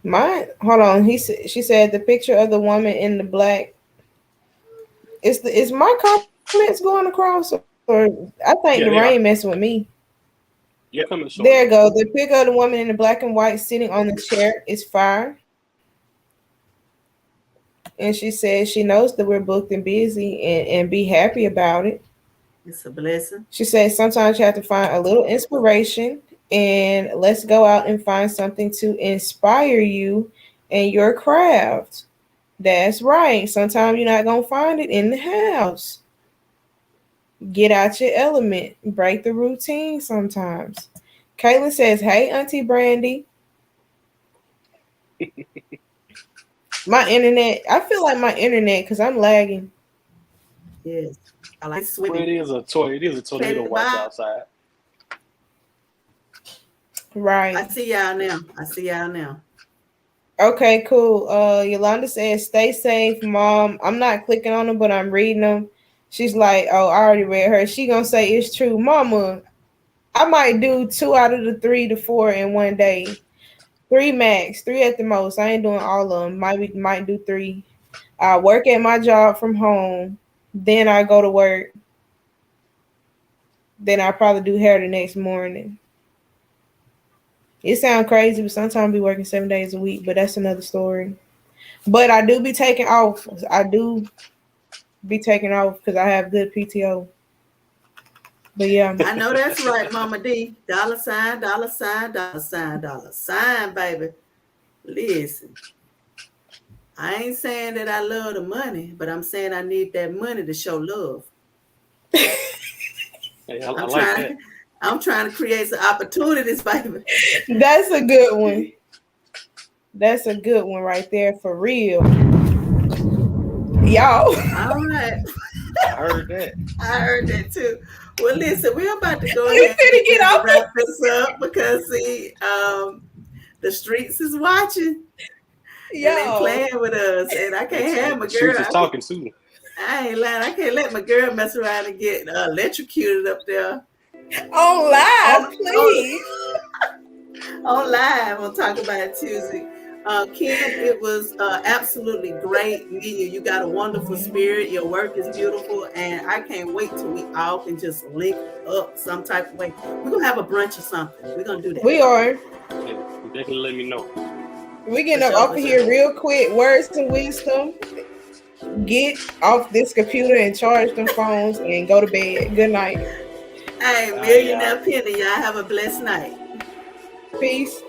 Mine, hold on. She said the picture of the woman in the black. Is my comments going across, or I think Yeah, the they are. rain messing with me. You're coming short. There you go. The pic of the woman in the black and white sitting on the chair is fire. And she says she knows that we're booked and busy and be happy about it. It's a blessing. She says sometimes you have to find a little inspiration and let's go out and find something to inspire you in your craft. That's right. Sometimes you're not going to find it in the house. Get out your element. Break the routine sometimes. Caitlin says, hey, Auntie Brandy. My internet, I feel like my internet because I'm lagging. Yes. I like Well, swimming. it is a tornado watch outside. Right. I see y'all now. Okay, cool. Yolanda says, stay safe, Mom. I'm not clicking on them, but I'm reading them. She's like, oh, I already read her. She gonna say it's true. Mama, I might do 2 out of the 3 to 4 in one day. 3 max, 3 at the most. I ain't doing all of them. Might do 3. I work at my job from home. Then I go to work. Then I probably do hair the next morning. It sounds crazy, but sometimes I be working 7 days a week, but that's another story. But I do be taking off. I do be taking off because I have good PTO. But yeah. I know that's right, Mama D. $, $, baby. Listen. I ain't saying that I love the money, but I'm saying I need that money to show love. Hey, I like that. I'm trying to create some opportunities, baby. That's a good one. That's a good one right there for real. Y'all. All right. I heard that. I heard that too. Well, listen, we're about to go We ahead finna get and off wrap this up because see, the streets is watching. And they Y'all. playing with us, and I can't have my Streets girl. is talking soon. I ain't lying. I can't let my girl mess around and get electrocuted up there. On live, please. On live, we'll talk about it Tuesday. Ken, it was absolutely great meeting you. You got a wonderful spirit. Your work is beautiful, and I can't wait till we all can just link up some type of way. We're gonna have a brunch or something. We're gonna do that. We are. Yeah, definitely let me know. We getting up off of here real quick. Words to wisdom. Get off this computer and charge them phones and go to bed. Good night. Hey, Millionaire Penny, y'all have a blessed night. Peace.